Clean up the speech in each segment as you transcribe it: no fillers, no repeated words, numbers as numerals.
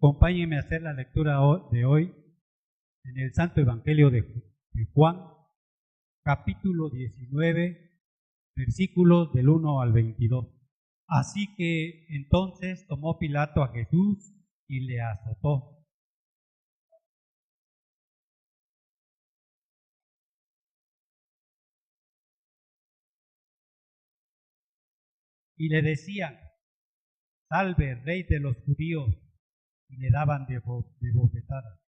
Acompáñenme a hacer la lectura de hoy en el Santo Evangelio de Juan, capítulo 19, versículos del 1 al 22. Así que entonces tomó Pilato a Jesús y le azotó. Y le decían: Salve, Rey de los judíos, y le daban de bofetadas.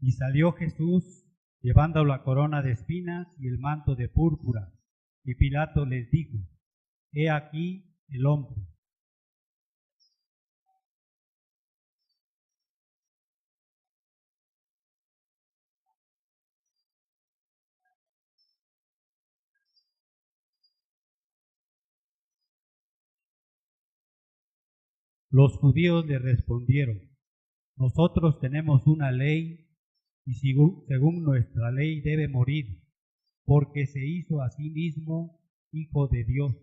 Y salió Jesús llevando la corona de espinas y el manto de púrpura. Y Pilato les dijo: He aquí el hombre. Los judíos le respondieron: Nosotros tenemos una ley, y según nuestra ley debe morir, porque se hizo a sí mismo Hijo de Dios.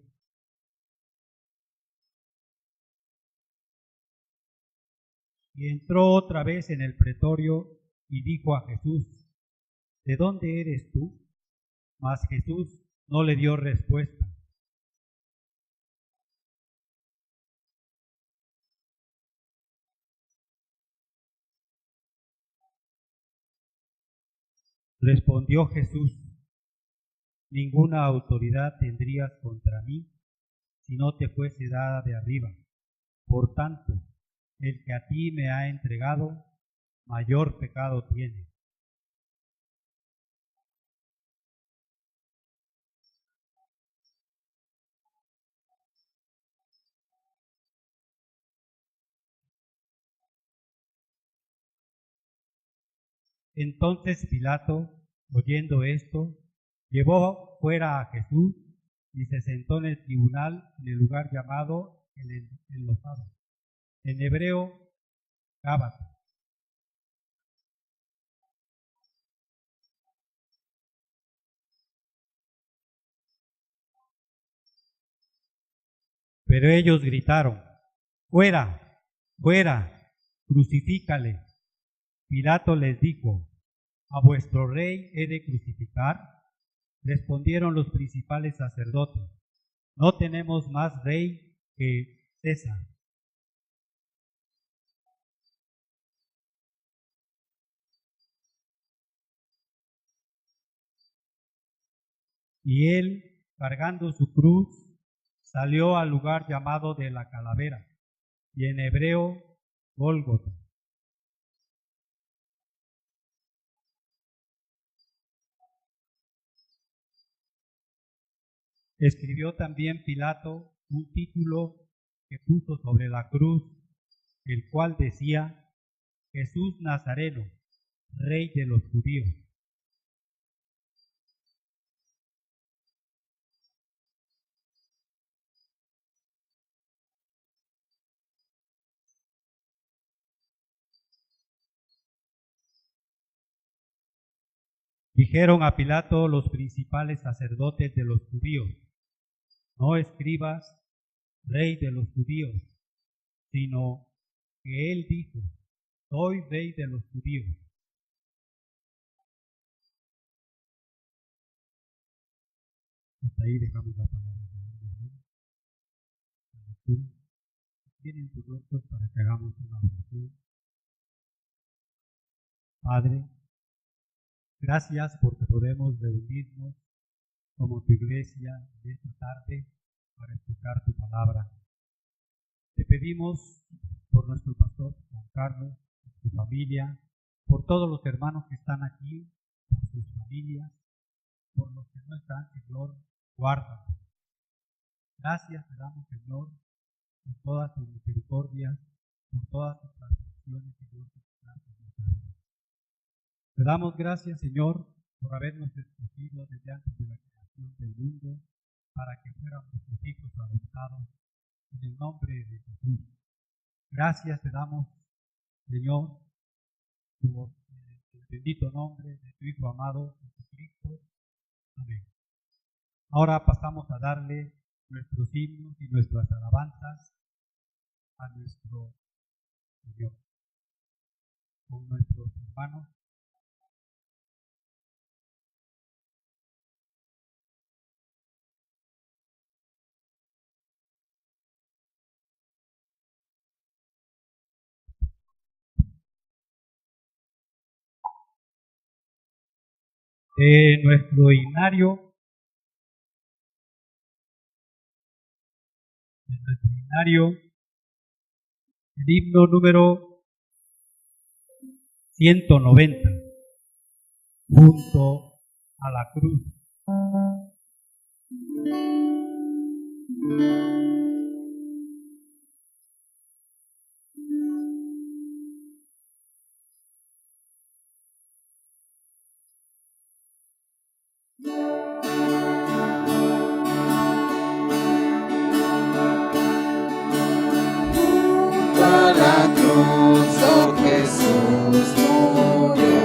Y entró otra vez en el pretorio y dijo a Jesús: ¿De dónde eres tú? Mas Jesús no le dio respuesta. Respondió Jesús: Ninguna autoridad tendrías contra mí si no te fuese dada de arriba. Por tanto, el que a ti me ha entregado, mayor pecado tiene. Entonces Pilato, oyendo esto, llevó fuera a Jesús y se sentó en el tribunal en el lugar llamado el Enlosado, en hebreo Gábata. Pero ellos gritaron: ¡Fuera! ¡Fuera! ¡Crucifícale! Pilato les dijo: ¿A vuestro rey he de crucificar? Respondieron los principales sacerdotes: No tenemos más rey que César. Y él, cargando su cruz, salió al lugar llamado de la Calavera, y en hebreo Gólgota. Escribió también Pilato un título que puso sobre la cruz, el cual decía: Jesús Nazareno, Rey de los judíos. Dijeron a Pilato los principales sacerdotes de los judíos: No escribas Rey de los judíos, sino que él dijo: Soy Rey de los judíos. Hasta ahí dejamos la palabra. Tienen sus rostros para que hagamos una oración. Padre, gracias porque podemos reunirnos como tu iglesia esta tarde para escuchar tu palabra. Te pedimos por nuestro pastor Juan Carlos, por su familia, por todos los hermanos que están aquí, por sus familias, por los que no están, Señor, guárdanos. Gracias te damos, Señor, por todas tus misericordias, por todas tus transgresiones, Señor. Te damos gracias, Señor, por habernos escogido desde antes de la creación del mundo, para que fuéramos tus hijos adoptados en el nombre de Jesús. Gracias te damos, Señor, por bendito nombre de tu Hijo amado, Jesucristo. Amén. Ahora pasamos a darle nuestros himnos y nuestras alabanzas a nuestro Señor. Con nuestros hermanos. Nuestro himnario, el himno número 190, junto a la cruz. A la cruz, oh Jesús murió.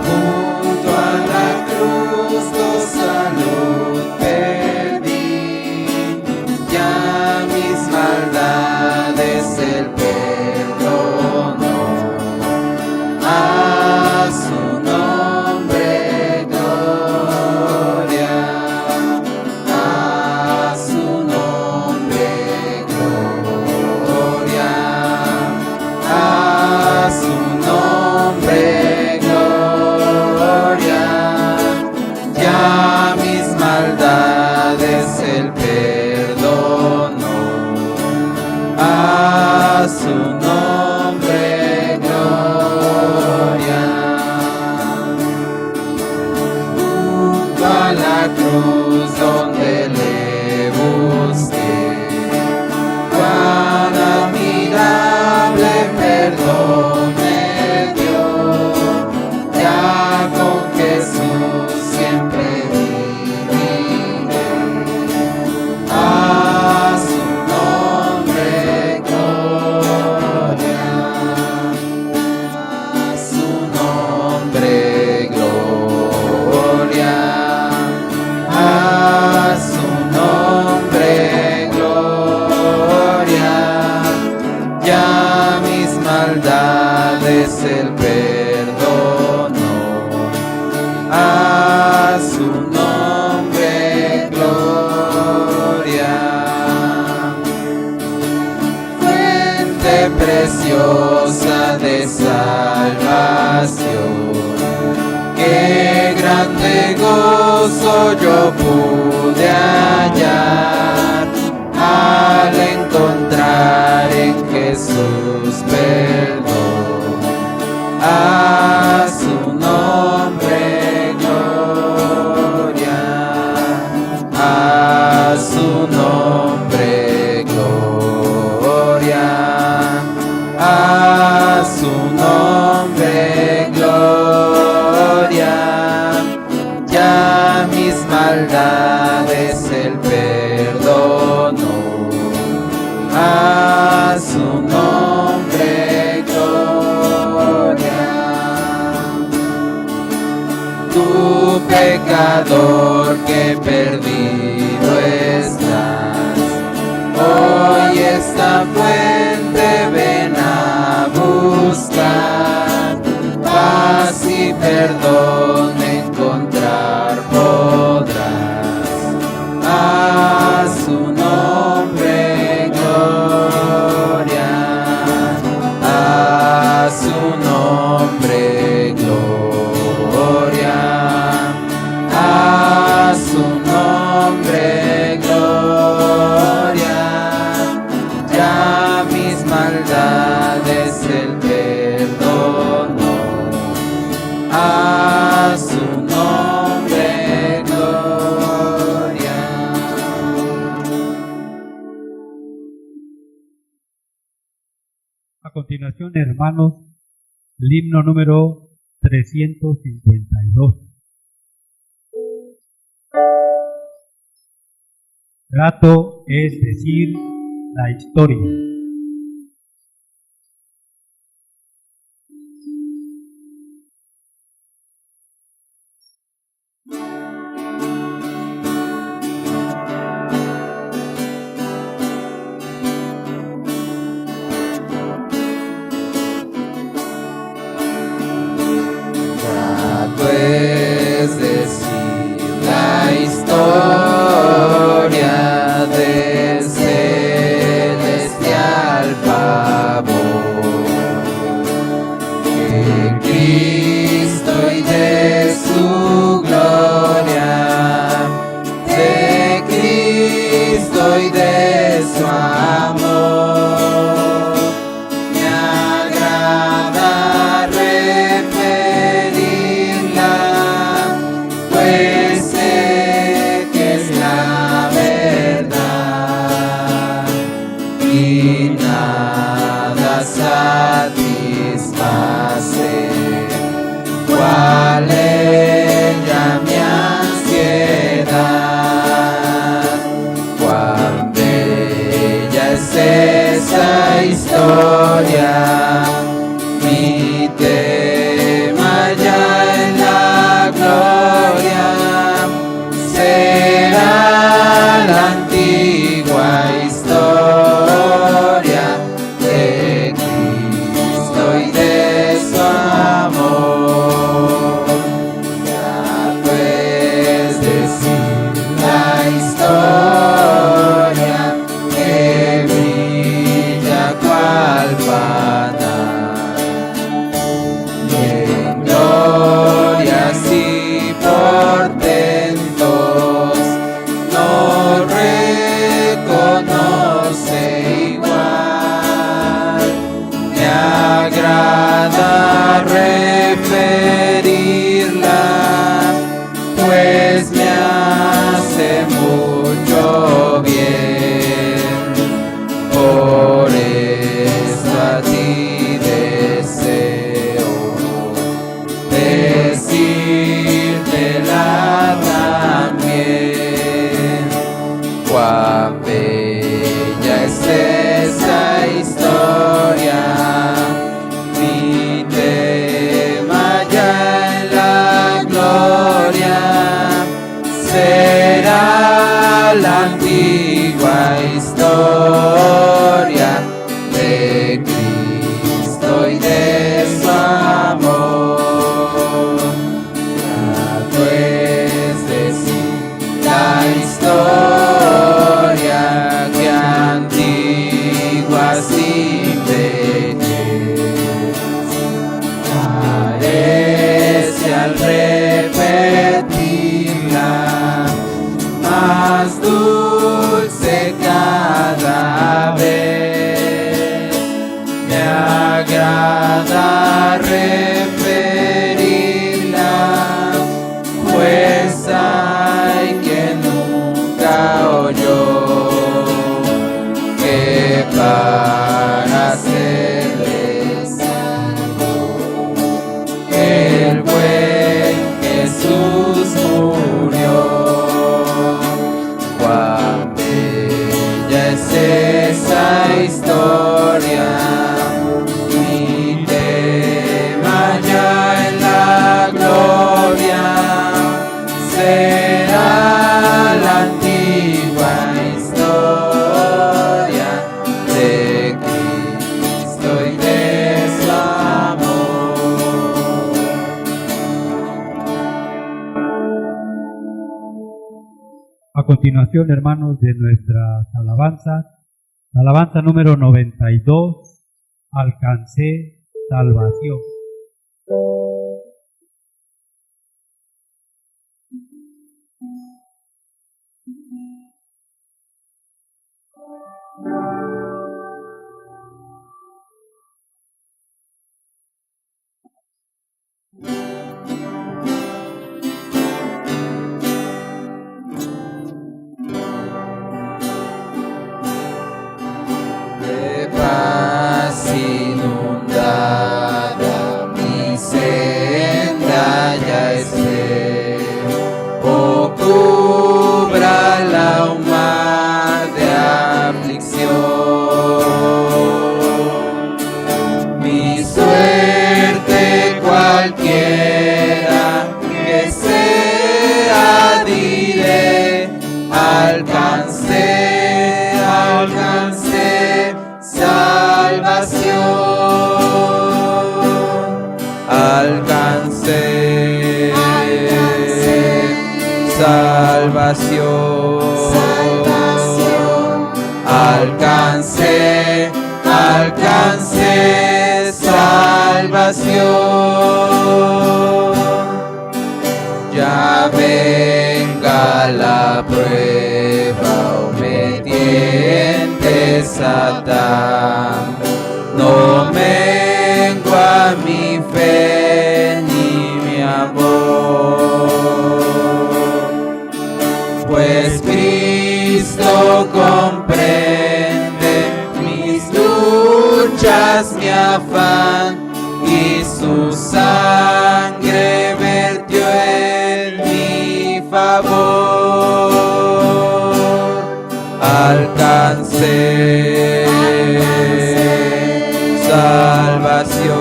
Junto a la cruz, oh salud perdí. Ya mis maldades Él perdonó. A su nombre gloria. A su nombre gloria. A su nombre gloria. Ya mis maldades Él perdonó. A su nombre gloria. Junto a la cruz donde le busqué, cuán admirable perdón me dio. Ya con Jesús siempre viviré. A su nombre gloria. A su nombre gloria. A su nombre gloria. Ya mis maldades Él perdonó. A su nombre gloria. Fuente preciosa de salvación, qué grande gozo yo pude hallar al encontrar en Jesús perdón. A su nombre gloria. A su nombre gloria. A su nombre gloria. Ya mis maldades Él perdonó. A su nombre gloria. Tu pecador que perdido estás, hoy esta fuente ven a buscar. Paz y perdón encontrar podrás. A su nombre gloria. A su nombre gloria. A su nombre gloria. Ya mis maldades Él perdonó. A su nombre gloria. A continuación, hermanos, el himno número 352. Grato es decir la historia. satisface. ¿Cuál era mi ansiedad? Cuán bella es esa historia, mi tema ya en la gloria será la antigua historia de Cristo y de su amor. Ya puedes decir la historia que brilla cual panal, y en glorias y portentos no reconoce igual. Me agrada referirla, pues me hace mucho bien. Por eso a ti deseo decírtela también. Cuán bella es esa historia, mi tema ya en la gloria será la antigua historia de Cristo y de su amor. Grato es decir la historia que antigua sin parece al repetirla más dulce cada vez. Me agrada referirla, pues hay que nunca oyó que para hacerle salvo el buen Jesús murió. Cuán bella es esa historia, mi tema ya en la gloria será la antigua historia de Cristo y de su amor. A continuación, hermanos, de nuestras alabanzas, la alabanza número 92, alcancé salvación. De paz inundada mi senda ya esté, o cúbrala un mar de aflicción. Mi suerte cualquiera que sea, diré, alcancé salvación, alcancé salvación, alcancé salvación. Ya venga la prueba, oh me tiente Satán, no mengua mi fe ni mi amor, pues Cristo comprende mis luchas más mi afán, y su sangre vertió en mi favor. Alcancé salvación,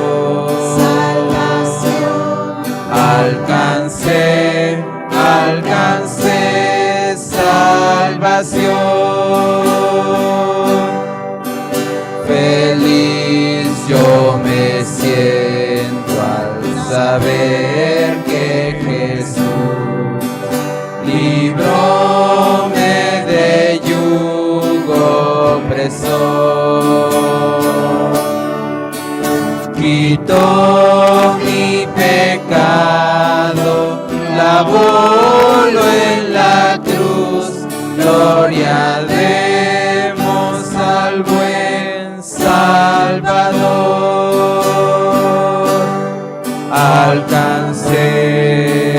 alcancé salvación. Feliz yo me siento al saber que Jesús libróme de yugo opresor, quitó mi pecado, lavólo en la cruz. Gloria demos al buen Salvador. Alcancé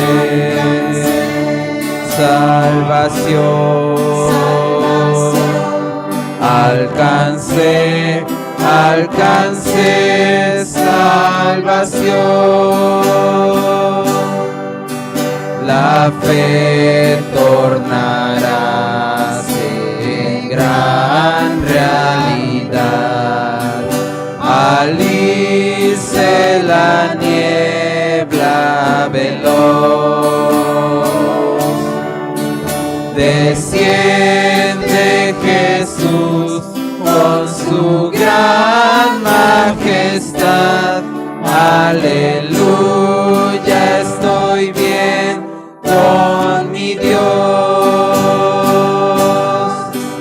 salvación, alcancé salvación. La fe tornará en gran realidad al irse la niebla veloz. Desciende Jesús con su gran majestad. Aleluya, estoy bien con mi Dios.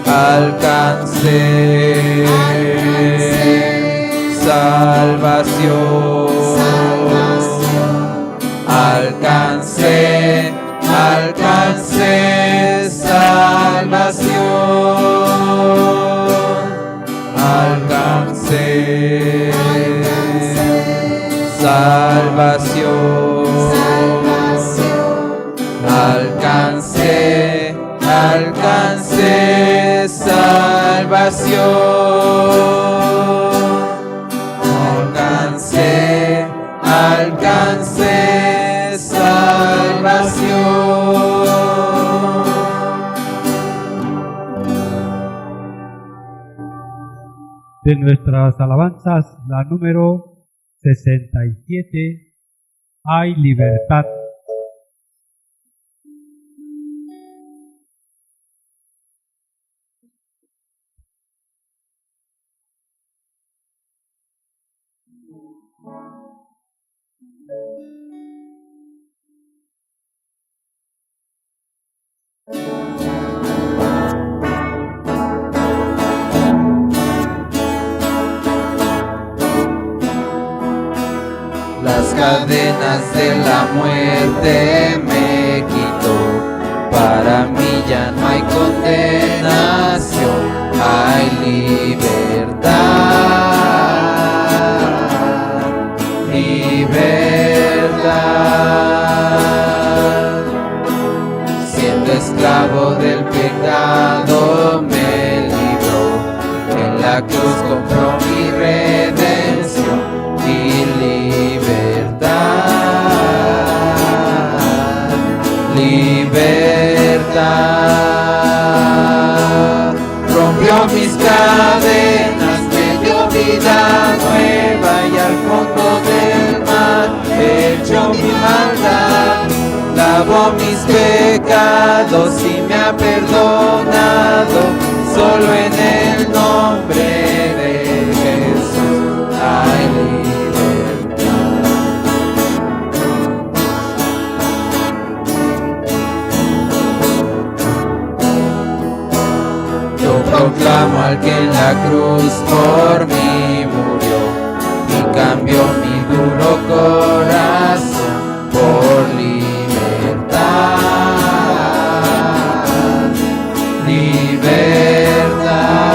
Alcancé salvación, alcancé salvación, alcancé salvación, alcancé salvación, alcancé salvación. De nuestras alabanzas, la número 67, hay libertad. Las cadenas de la muerte me quitó, para mí ya no hay condenación, hay libertad, libertad. Siendo esclavo del pecado me libró, en la cruz compró mi redención y libertad. Rompió mis cadenas, me dio vida nueva y al fondo del mar echó mi maldad. Lavó mis pecados y me ha perdonado, solo en el nombre de Jesús hay libertad. Yo proclamo al que en la cruz por mí murió y cambió mi duro corazón por libertad, libertad.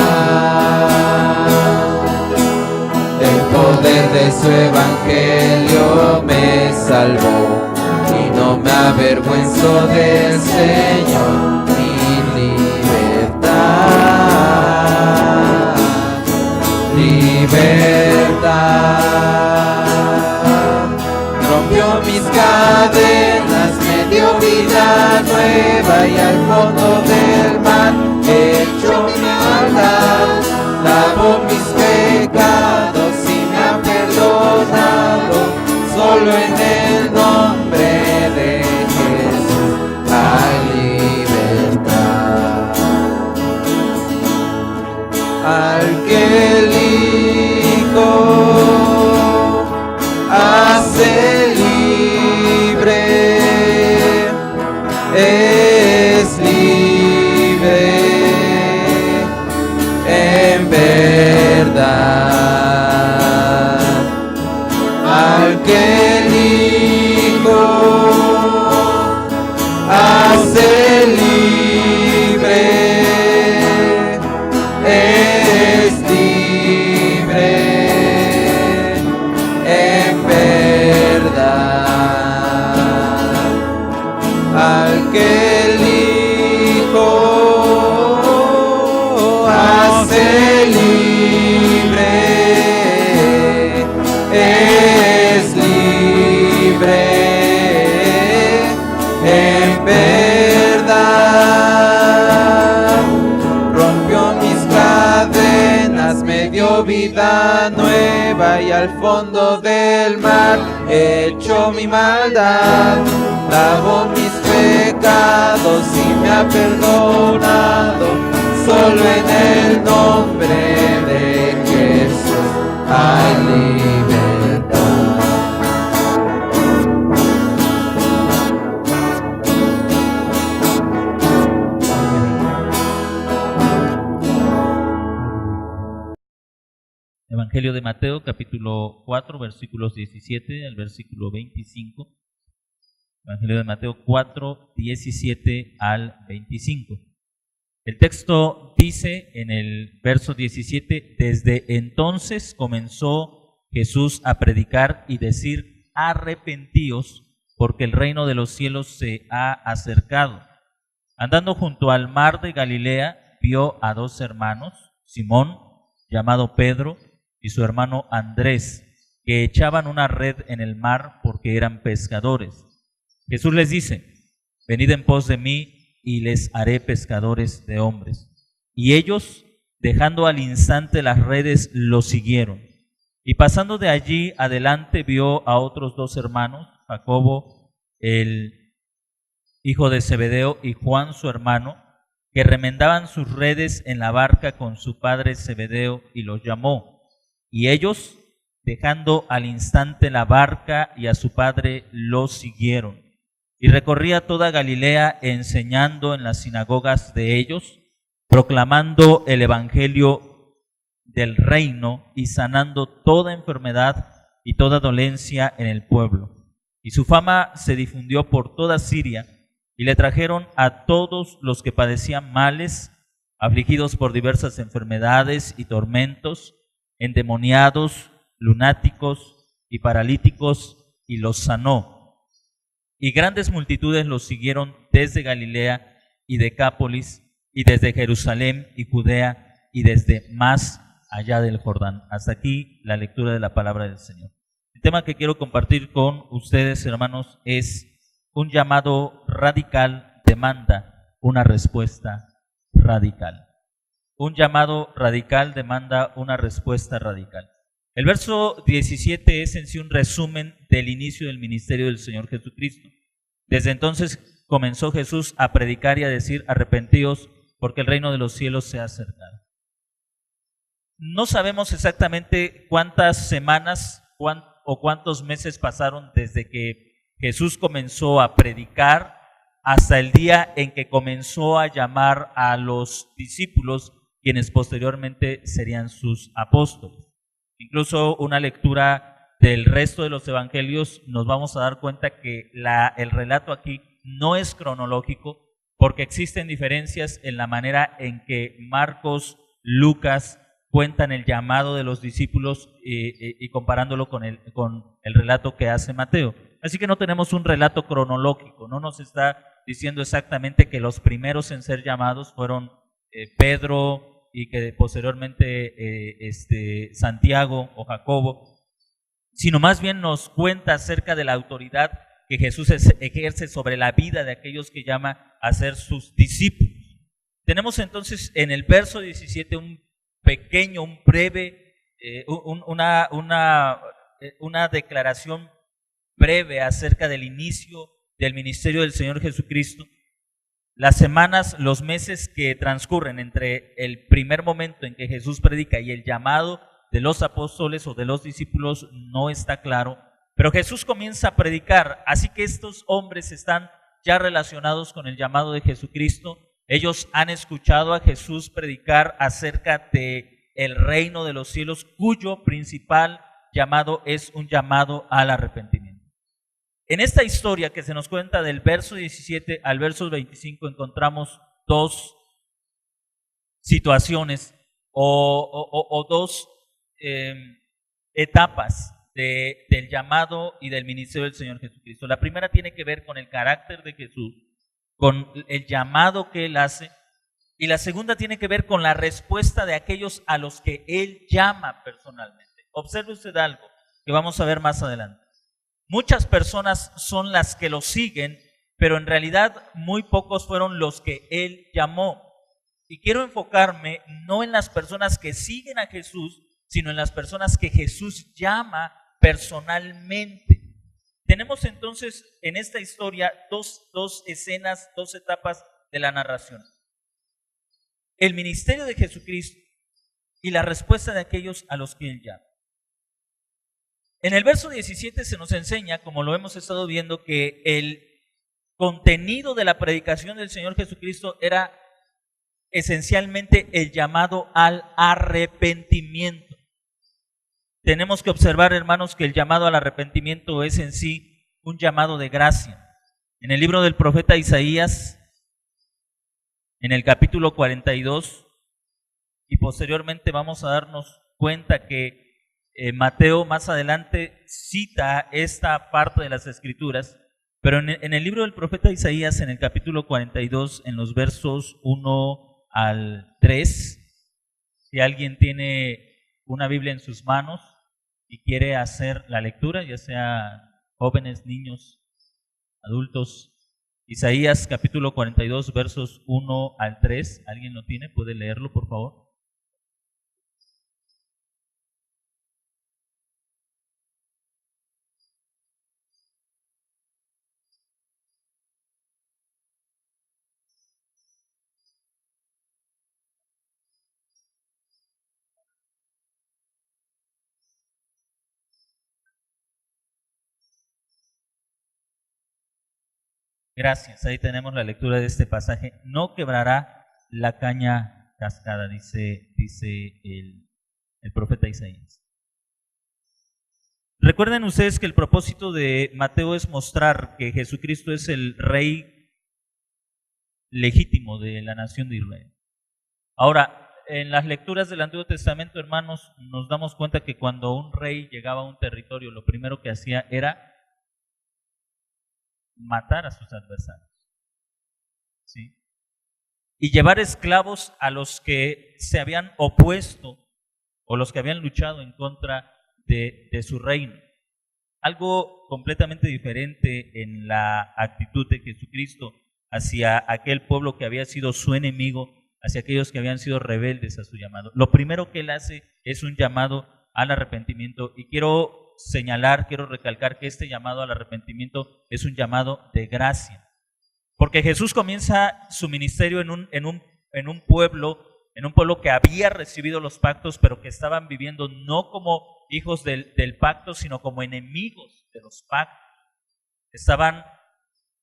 El poder de su evangelio me salvó y no me avergüenzo del Señor. Mi libertad, libertad. nueva y al fondo del mar echó mi maldad. Lavó mis pecados y me ha perdonado. Solo en el nombre de Jesús hay libertad. Al que el Hijo hace libre, es libre en verdad. Al que el Hijo hace libre, es libre en verdad. Al que el Hijo hace libre, es libre en verdad. Rompió mis cadenas, me dio vida nueva y al fondo del mar echó mi maldad. Lavó mis pecados y me ha perdonado. Solo en el nombre de Jesús hay libertad. Evangelio de Mateo, capítulo 4, versículos 17 al versículo 25. Evangelio de Mateo 4, 17 al 25. El texto dice en el verso 17: desde entonces comenzó Jesús a predicar y decir: arrepentíos, porque el reino de los cielos se ha acercado. Andando junto al mar de Galilea, vio a dos hermanos, Simón, llamado Pedro, y su hermano Andrés, que echaban una red en el mar porque eran pescadores. Jesús les dice: venid en pos de mí y les haré pescadores de hombres. Y ellos, dejando al instante las redes, lo siguieron. Y pasando de allí adelante vio a otros dos hermanos, Jacobo, el hijo de Zebedeo, y Juan su hermano, que remendaban sus redes en la barca con su padre Zebedeo, y los llamó. Y ellos, dejando al instante la barca y a su padre, los siguieron. Y recorría toda Galilea, enseñando en las sinagogas de ellos, proclamando el evangelio del reino y sanando toda enfermedad y toda dolencia en el pueblo. Y su fama se difundió por toda Siria, y le trajeron a todos los que padecían males, afligidos por diversas enfermedades y tormentos, endemoniados, lunáticos y paralíticos, y los sanó. Y grandes multitudes los siguieron desde Galilea y Decápolis, y desde Jerusalén y Judea, y desde más allá del Jordán. Hasta aquí la lectura de la palabra del Señor. El tema que quiero compartir con ustedes, hermanos, es: un llamado radical demanda una respuesta radical. Un llamado radical demanda una respuesta radical. El verso 17 es en sí un resumen del inicio del ministerio del Señor Jesucristo. Desde entonces comenzó Jesús a predicar y a decir: arrepentíos, porque el reino de los cielos se ha acercado. No sabemos exactamente cuántas semanas o cuántos meses pasaron desde que Jesús comenzó a predicar hasta el día en que comenzó a llamar a los discípulos, quienes posteriormente serían sus apóstoles. Incluso una lectura del resto de los evangelios nos vamos a dar cuenta que el relato aquí no es cronológico, porque existen diferencias en la manera en que Marcos, Lucas cuentan el llamado de los discípulos y comparándolo con el relato que hace Mateo. Así que no tenemos un relato cronológico, no nos está diciendo exactamente que los primeros en ser llamados fueron Pedro y que posteriormente Santiago o Jacobo, sino más bien nos cuenta acerca de la autoridad que Jesús ejerce sobre la vida de aquellos que llama a ser sus discípulos. Tenemos entonces en el verso 17 un breve, una declaración breve acerca del inicio del ministerio del Señor Jesucristo. Las semanas, los meses que transcurren entre el primer momento en que Jesús predica y el llamado de los apóstoles o de los discípulos no está claro, pero Jesús comienza a predicar, así que estos hombres están ya relacionados con el llamado de Jesucristo. Ellos han escuchado a Jesús predicar acerca de el reino de los cielos, cuyo principal llamado es un llamado al arrepentimiento. En esta historia que se nos cuenta del verso 17 al verso 25 encontramos dos situaciones o dos etapas del llamado y del ministerio del Señor Jesucristo. La primera tiene que ver con el carácter de Jesús, con el llamado que Él hace, y la segunda tiene que ver con la respuesta de aquellos a los que Él llama personalmente. Observe usted algo que vamos a ver más adelante. Muchas personas son las que lo siguen, pero en realidad muy pocos fueron los que Él llamó. Y quiero enfocarme no en las personas que siguen a Jesús, sino en las personas que Jesús llama personalmente. Tenemos entonces en esta historia dos escenas, dos etapas de la narración. El ministerio de Jesucristo y la respuesta de aquellos a los que Él llama. En el verso 17 se nos enseña, como lo hemos estado viendo, que el contenido de la predicación del Señor Jesucristo era esencialmente el llamado al arrepentimiento. Tenemos que observar, hermanos, que el llamado al arrepentimiento es en sí un llamado de gracia. En el libro del profeta Isaías, en el capítulo 42, y posteriormente vamos a darnos cuenta que Mateo más adelante cita esta parte de las Escrituras, pero en el libro del profeta Isaías, en el capítulo 42, en los versos 1 al 3, si alguien tiene una Biblia en sus manos y quiere hacer la lectura, ya sea jóvenes, niños, adultos, Isaías capítulo 42, versos 1 al 3, ¿alguien lo tiene? ¿Puede leerlo, por favor? Gracias, ahí tenemos la lectura de este pasaje. No quebrará la caña cascada, dice el profeta Isaías. Recuerden ustedes que el propósito de Mateo es mostrar que Jesucristo es el rey legítimo de la nación de Israel. Ahora, en las lecturas del Antiguo Testamento, hermanos, nos damos cuenta que cuando un rey llegaba a un territorio, lo primero que hacía era matar a sus adversarios, ¿sí? Y llevar esclavos a los que se habían opuesto o los que habían luchado en contra de su reino. Algo completamente diferente en la actitud de Jesucristo hacia aquel pueblo que había sido su enemigo, hacia aquellos que habían sido rebeldes a su llamado. Lo primero que Él hace es un llamado al arrepentimiento, y quiero recalcar que este llamado al arrepentimiento es un llamado de gracia, porque Jesús comienza su ministerio en un pueblo que había recibido los pactos, pero que estaban viviendo no como hijos del pacto, sino como enemigos de los pactos.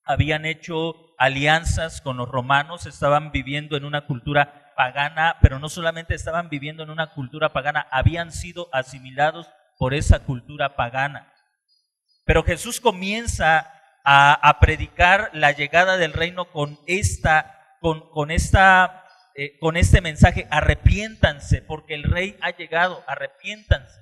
Habían hecho alianzas con los romanos, estaban viviendo en una cultura pagana, pero no solamente estaban viviendo en una cultura pagana, habían sido asimilados por esa cultura pagana. Pero Jesús comienza a predicar la llegada del reino con este mensaje: arrepiéntanse, porque el rey ha llegado, arrepiéntanse.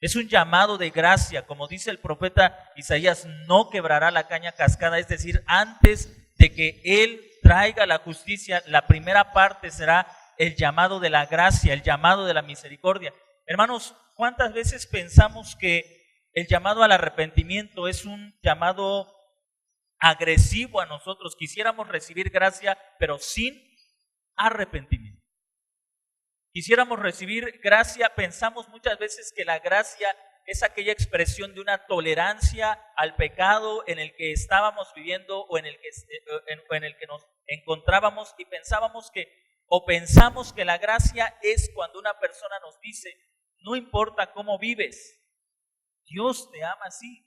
Es un llamado de gracia, como dice el profeta Isaías: no quebrará la caña cascada, es decir, antes de que Él traiga la justicia, la primera parte será el llamado de la gracia, el llamado de la misericordia. Hermanos, ¿cuántas veces pensamos que el llamado al arrepentimiento es un llamado agresivo a nosotros. Quisiéramos recibir gracia, pero sin arrepentimiento. Quisiéramos recibir gracia, pensamos muchas veces que la gracia es aquella expresión de una tolerancia al pecado en el que estábamos viviendo o en el que nos encontrábamos, y pensamos que la gracia es cuando una persona nos dice: no importa cómo vives, Dios te ama así.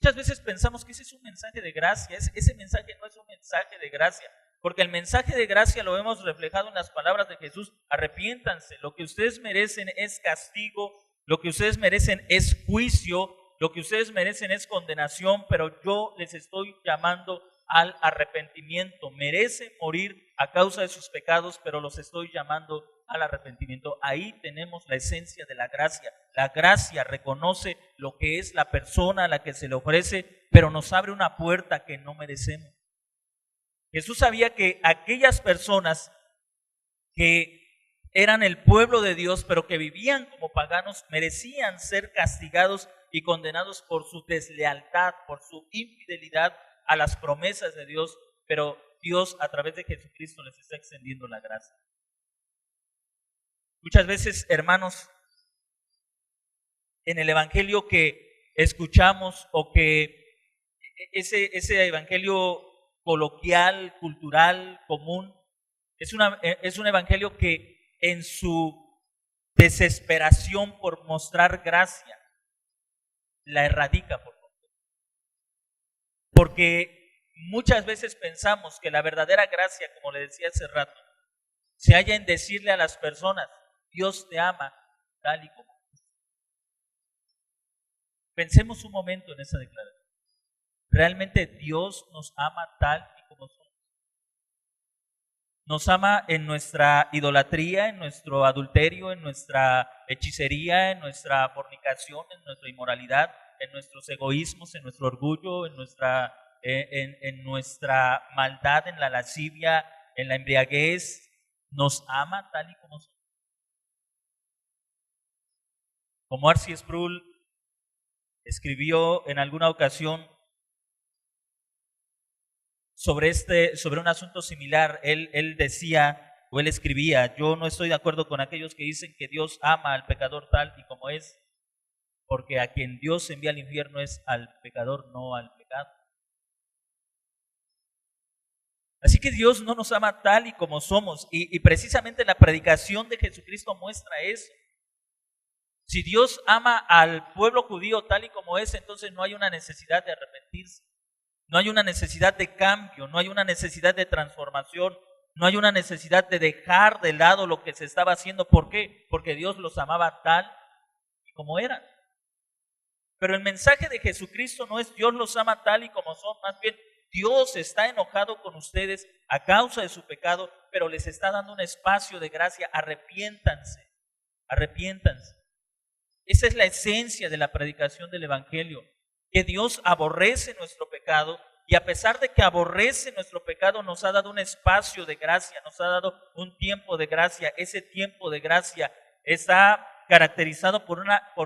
Muchas veces pensamos que ese es un mensaje de gracia. Ese mensaje no es un mensaje de gracia, porque el mensaje de gracia lo hemos reflejado en las palabras de Jesús: arrepiéntanse, lo que ustedes merecen es castigo, lo que ustedes merecen es juicio, lo que ustedes merecen es condenación, pero yo les estoy llamando al arrepentimiento. Merecen morir a causa de sus pecados, pero los estoy llamando al arrepentimiento. Ahí tenemos la esencia de la gracia. La gracia reconoce lo que es la persona a la que se le ofrece, pero nos abre una puerta que no merecemos. Jesús sabía que aquellas personas que eran el pueblo de Dios, pero que vivían como paganos, merecían ser castigados y condenados por su deslealtad, por su infidelidad a las promesas de Dios, pero Dios a través de Jesucristo les está extendiendo la gracia. Muchas veces, hermanos, en el evangelio que escuchamos, o que ese evangelio coloquial, cultural, común, es un evangelio que en su desesperación por mostrar gracia la erradica por completo. Porque muchas veces pensamos que la verdadera gracia, como le decía hace rato, se halla en decirle a las personas: Dios te ama tal y como es. Pensemos un momento en esa declaración. ¿Realmente Dios nos ama tal y como somos? Nos ama en nuestra idolatría, en nuestro adulterio, en nuestra hechicería, en nuestra fornicación, en nuestra inmoralidad, en nuestros egoísmos, en nuestro orgullo, en nuestra maldad, en la lascivia, en la embriaguez. ¿Nos ama tal y como somos? Como R.C. Sproul escribió en alguna ocasión sobre un asunto similar, él decía, o él escribía: yo no estoy de acuerdo con aquellos que dicen que Dios ama al pecador tal y como es, porque a quien Dios envía al infierno es al pecador, no al pecado. Así que Dios no nos ama tal y como somos, y precisamente la predicación de Jesucristo muestra eso. Si Dios ama al pueblo judío tal y como es, entonces no hay una necesidad de arrepentirse. No hay una necesidad de cambio, no hay una necesidad de transformación, no hay una necesidad de dejar de lado lo que se estaba haciendo. ¿Por qué? Porque Dios los amaba tal y como eran. Pero el mensaje de Jesucristo no es Dios los ama tal y como son, más bien Dios está enojado con ustedes a causa de su pecado, pero les está dando un espacio de gracia. Arrepiéntanse, arrepiéntanse. Esa es la esencia de la predicación del evangelio. Que Dios aborrece nuestro pecado, y a pesar de que aborrece nuestro pecado, nos ha dado un espacio de gracia, nos ha dado un tiempo de gracia. Ese tiempo de gracia está caracterizado por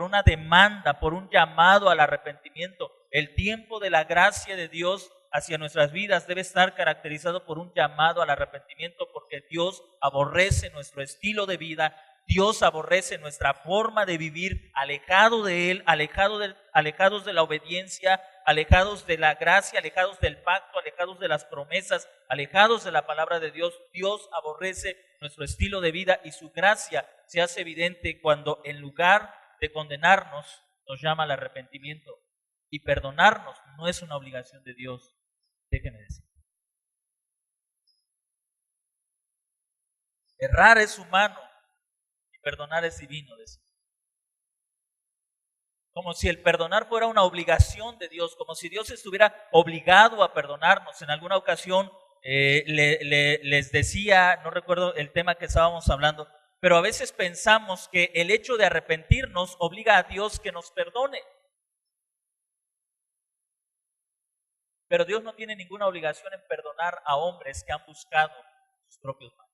una demanda, por un llamado al arrepentimiento. El tiempo de la gracia de Dios hacia nuestras vidas debe estar caracterizado por un llamado al arrepentimiento, porque Dios aborrece nuestro estilo de vida. Dios aborrece nuestra forma de vivir alejado de Él, alejados de la obediencia, alejados de la gracia, alejados del pacto, alejados de las promesas, alejados de la palabra de Dios. Dios aborrece nuestro estilo de vida, y su gracia se hace evidente cuando, en lugar de condenarnos, nos llama al arrepentimiento. Y perdonarnos no es una obligación de Dios, déjenme decir. Errar es humano, perdonar es divino, decía. Como si el perdonar fuera una obligación de Dios, como si Dios estuviera obligado a perdonarnos. En alguna ocasión les decía, no recuerdo el tema que estábamos hablando, pero a veces pensamos que el hecho de arrepentirnos obliga a Dios que nos perdone. Pero Dios no tiene ninguna obligación en perdonar a hombres que han buscado sus propios males.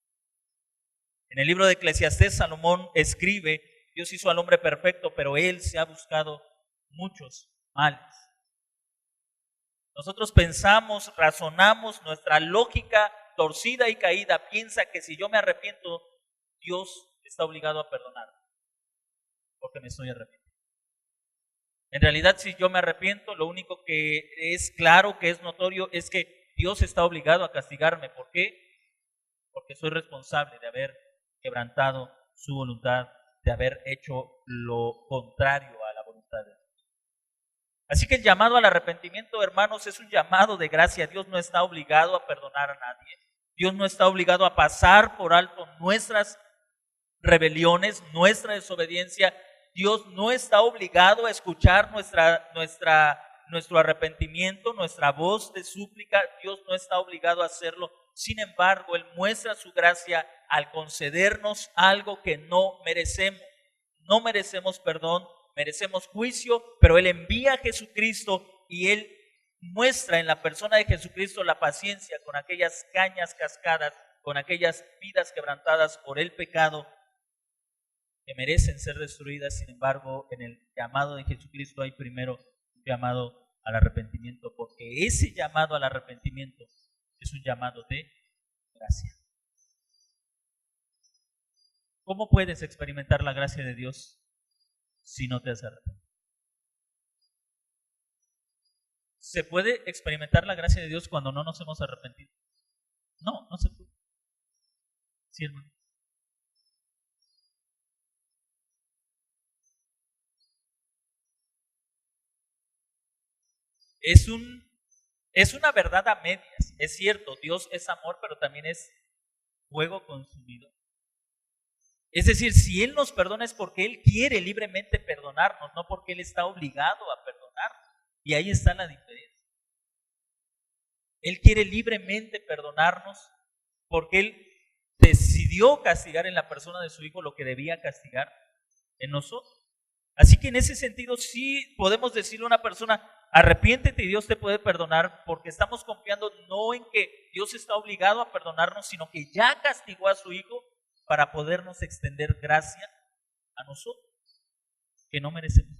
En el libro de Eclesiastés, Salomón escribe: Dios hizo al hombre perfecto, pero él se ha buscado muchos males. Nosotros pensamos, razonamos, nuestra lógica torcida y caída piensa que si yo me arrepiento, Dios está obligado a perdonarme, porque me estoy arrepintiendo. En realidad, si yo me arrepiento, lo único que es claro, que es notorio, es que Dios está obligado a castigarme. ¿Por qué? Porque soy responsable de haber quebrantado su voluntad, de haber hecho lo contrario a la voluntad de Dios. Así que el llamado al arrepentimiento, hermanos, es un llamado de gracia. Dios no está obligado a perdonar a nadie. Dios no está obligado a pasar por alto nuestras rebeliones, nuestra desobediencia. Dios no está obligado a escuchar nuestro arrepentimiento, nuestra voz de súplica. Dios no está obligado a hacerlo. Sin embargo, Él muestra su gracia al concedernos algo que no merecemos. No merecemos perdón, merecemos juicio, pero Él envía a Jesucristo y Él muestra en la persona de Jesucristo la paciencia con aquellas cañas cascadas, con aquellas vidas quebrantadas por el pecado, que merecen ser destruidas. Sin embargo, en el llamado de Jesucristo hay primero un llamado al arrepentimiento, porque ese llamado al arrepentimiento es un llamado de gracia. ¿Cómo puedes experimentar la gracia de Dios si no te has arrepentido? ¿Se puede experimentar la gracia de Dios cuando no nos hemos arrepentido? No, no se puede. Sí, hermano. Es una verdad a medias. Es cierto, Dios es amor, pero también es fuego consumido. Es decir, si Él nos perdona es porque Él quiere libremente perdonarnos, no porque Él está obligado a perdonarnos. Y ahí está la diferencia. Él quiere libremente perdonarnos porque Él decidió castigar en la persona de su Hijo lo que debía castigar en nosotros. Así que en ese sentido sí podemos decirle a una persona: arrepiéntete y Dios te puede perdonar, porque estamos confiando no en que Dios está obligado a perdonarnos, sino que ya castigó a su Hijo para podernos extender gracia a nosotros, que no merecemos.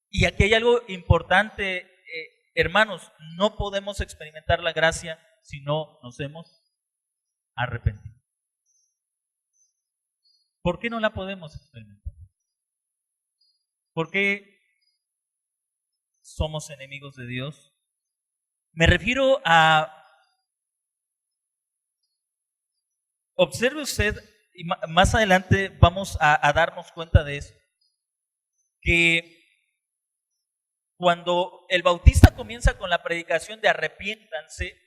Y aquí hay algo importante, hermanos: no podemos experimentar la gracia si no nos hemos arrepentido. ¿Por qué no la podemos experimentar? ¿Por qué somos enemigos de Dios? Me refiero a... Observe usted, y más adelante vamos a darnos cuenta de eso, que cuando el Bautista comienza con la predicación de arrepiéntanse,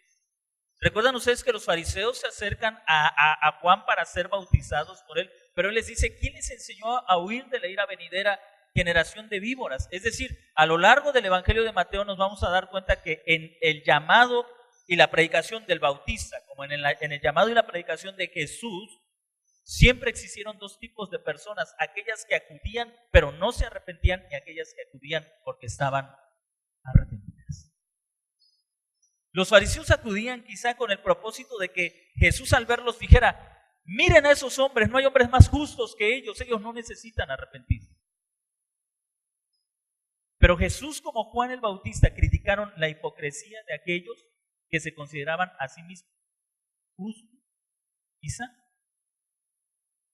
recuerdan ustedes que los fariseos se acercan a Juan para ser bautizados por él, pero él les dice: ¿quién les enseñó a huir de la ira venidera, generación de víboras? Es decir, a lo largo del Evangelio de Mateo nos vamos a dar cuenta que en el llamado y la predicación del Bautista, como en el llamado y la predicación de Jesús, siempre existieron dos tipos de personas: aquellas que acudían pero no se arrepentían, y aquellas que acudían porque estaban arrepentidas. Los fariseos acudían quizá con el propósito de que Jesús, al verlos, dijera: miren a esos hombres, no hay hombres más justos que ellos no necesitan arrepentirse. Pero Jesús, como Juan el Bautista, criticaron la hipocresía de aquellos que se consideraban a sí mismos justos y santos.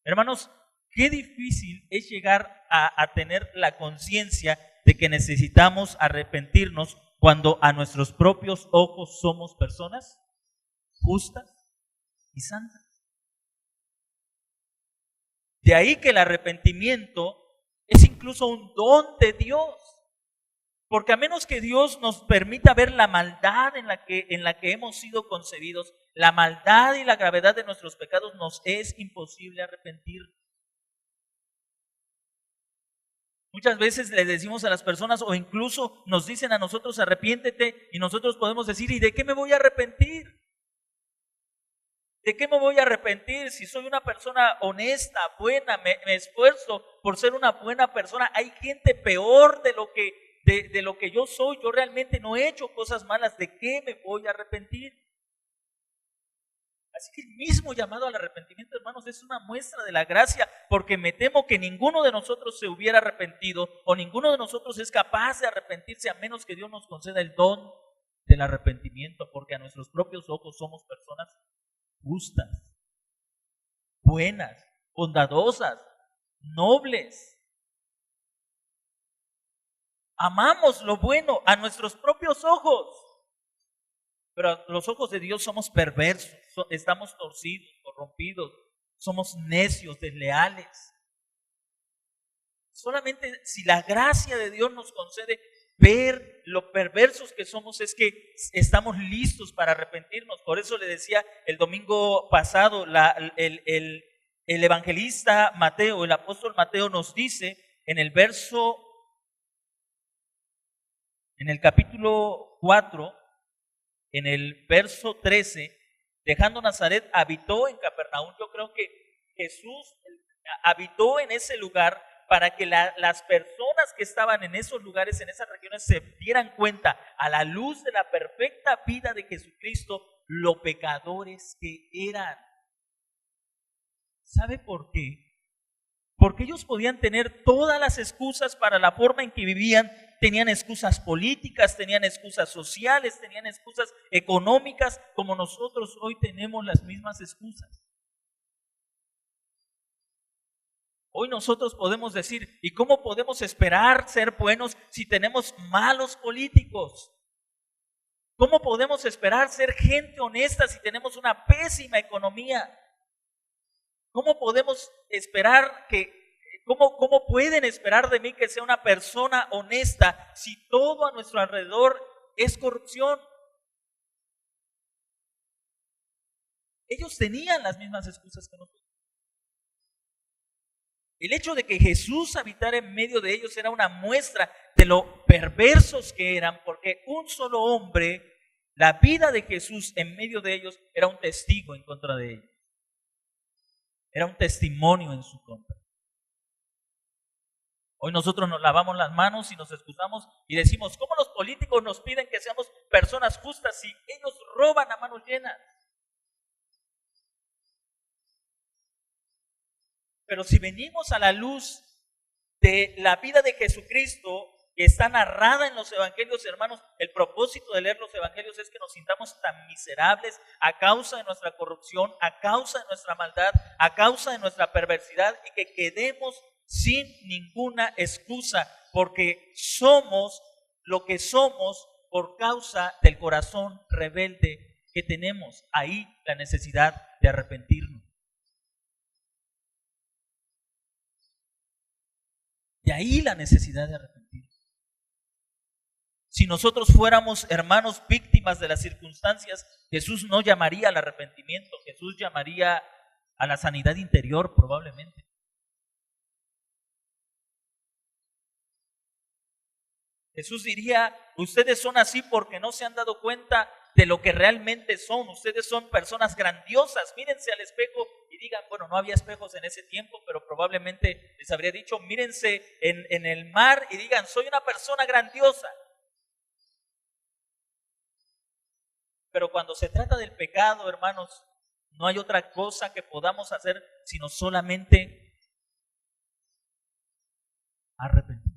Hermanos, qué difícil es llegar a tener la conciencia de que necesitamos arrepentirnos cuando a nuestros propios ojos somos personas justas y santas. De ahí que el arrepentimiento es incluso un don de Dios, porque a menos que Dios nos permita ver la maldad en la que hemos sido concebidos, la maldad y la gravedad de nuestros pecados, nos es imposible arrepentirnos. Muchas veces le decimos a las personas, o incluso nos dicen a nosotros: arrepiéntete, y nosotros podemos decir: ¿y de qué me voy a arrepentir? ¿De qué me voy a arrepentir si soy una persona honesta, buena, me esfuerzo por ser una buena persona? Hay gente peor de lo que yo soy. Yo realmente no he hecho cosas malas. ¿De qué me voy a arrepentir? Así que el mismo llamado al arrepentimiento, hermanos, es una muestra de la gracia, porque me temo que ninguno de nosotros se hubiera arrepentido o ninguno de nosotros es capaz de arrepentirse a menos que Dios nos conceda el don del arrepentimiento, porque a nuestros propios ojos somos personas justas, buenas, bondadosas, nobles. Amamos lo bueno a nuestros propios ojos, pero a los ojos de Dios somos perversos, estamos torcidos, corrompidos, somos necios, desleales. Solamente si la gracia de Dios nos concede ver lo perversos que somos, es que estamos listos para arrepentirnos. Por eso le decía el domingo pasado, el evangelista Mateo, el apóstol Mateo nos dice en el capítulo 4, en el verso 13, dejando Nazaret, habitó en Capernaum. Yo creo que Jesús habitó en ese lugar para que las personas que estaban en esos lugares, en esas regiones, se dieran cuenta a la luz de la perfecta vida de Jesucristo, lo pecadores que eran. ¿Sabe por qué? Porque ellos podían tener todas las excusas para la forma en que vivían. Tenían excusas políticas, tenían excusas sociales, tenían excusas económicas, como nosotros hoy tenemos las mismas excusas. Hoy nosotros podemos decir, ¿y cómo podemos esperar ser buenos si tenemos malos políticos? ¿Cómo podemos esperar ser gente honesta si tenemos una pésima economía? ¿Cómo podemos esperar cómo pueden esperar de mí que sea una persona honesta si todo a nuestro alrededor es corrupción? Ellos tenían las mismas excusas que nosotros. El hecho de que Jesús habitara en medio de ellos era una muestra de lo perversos que eran, porque un solo hombre, la vida de Jesús en medio de ellos, era un testigo en contra de ellos. Era un testimonio en su contra. Hoy nosotros nos lavamos las manos y nos excusamos y decimos, ¿cómo los políticos nos piden que seamos personas justas si ellos roban a manos llenas? Pero si venimos a la luz de la vida de Jesucristo, que está narrada en los evangelios, hermanos, el propósito de leer los evangelios es que nos sintamos tan miserables a causa de nuestra corrupción, a causa de nuestra maldad, a causa de nuestra perversidad, y que quedemos sin ninguna excusa, porque somos lo que somos por causa del corazón rebelde que tenemos. Ahí la necesidad de arrepentirnos. De ahí la necesidad de arrepentirnos. Si nosotros fuéramos, hermanos, víctimas de las circunstancias, Jesús no llamaría al arrepentimiento, Jesús llamaría a la sanidad interior probablemente. Jesús diría, ustedes son así porque no se han dado cuenta de lo que realmente son. Ustedes son personas grandiosas. Mírense al espejo y digan, bueno, no había espejos en ese tiempo, pero probablemente les habría dicho, mírense en el mar y digan, soy una persona grandiosa. Pero cuando se trata del pecado, hermanos, no hay otra cosa que podamos hacer sino solamente arrepentirnos.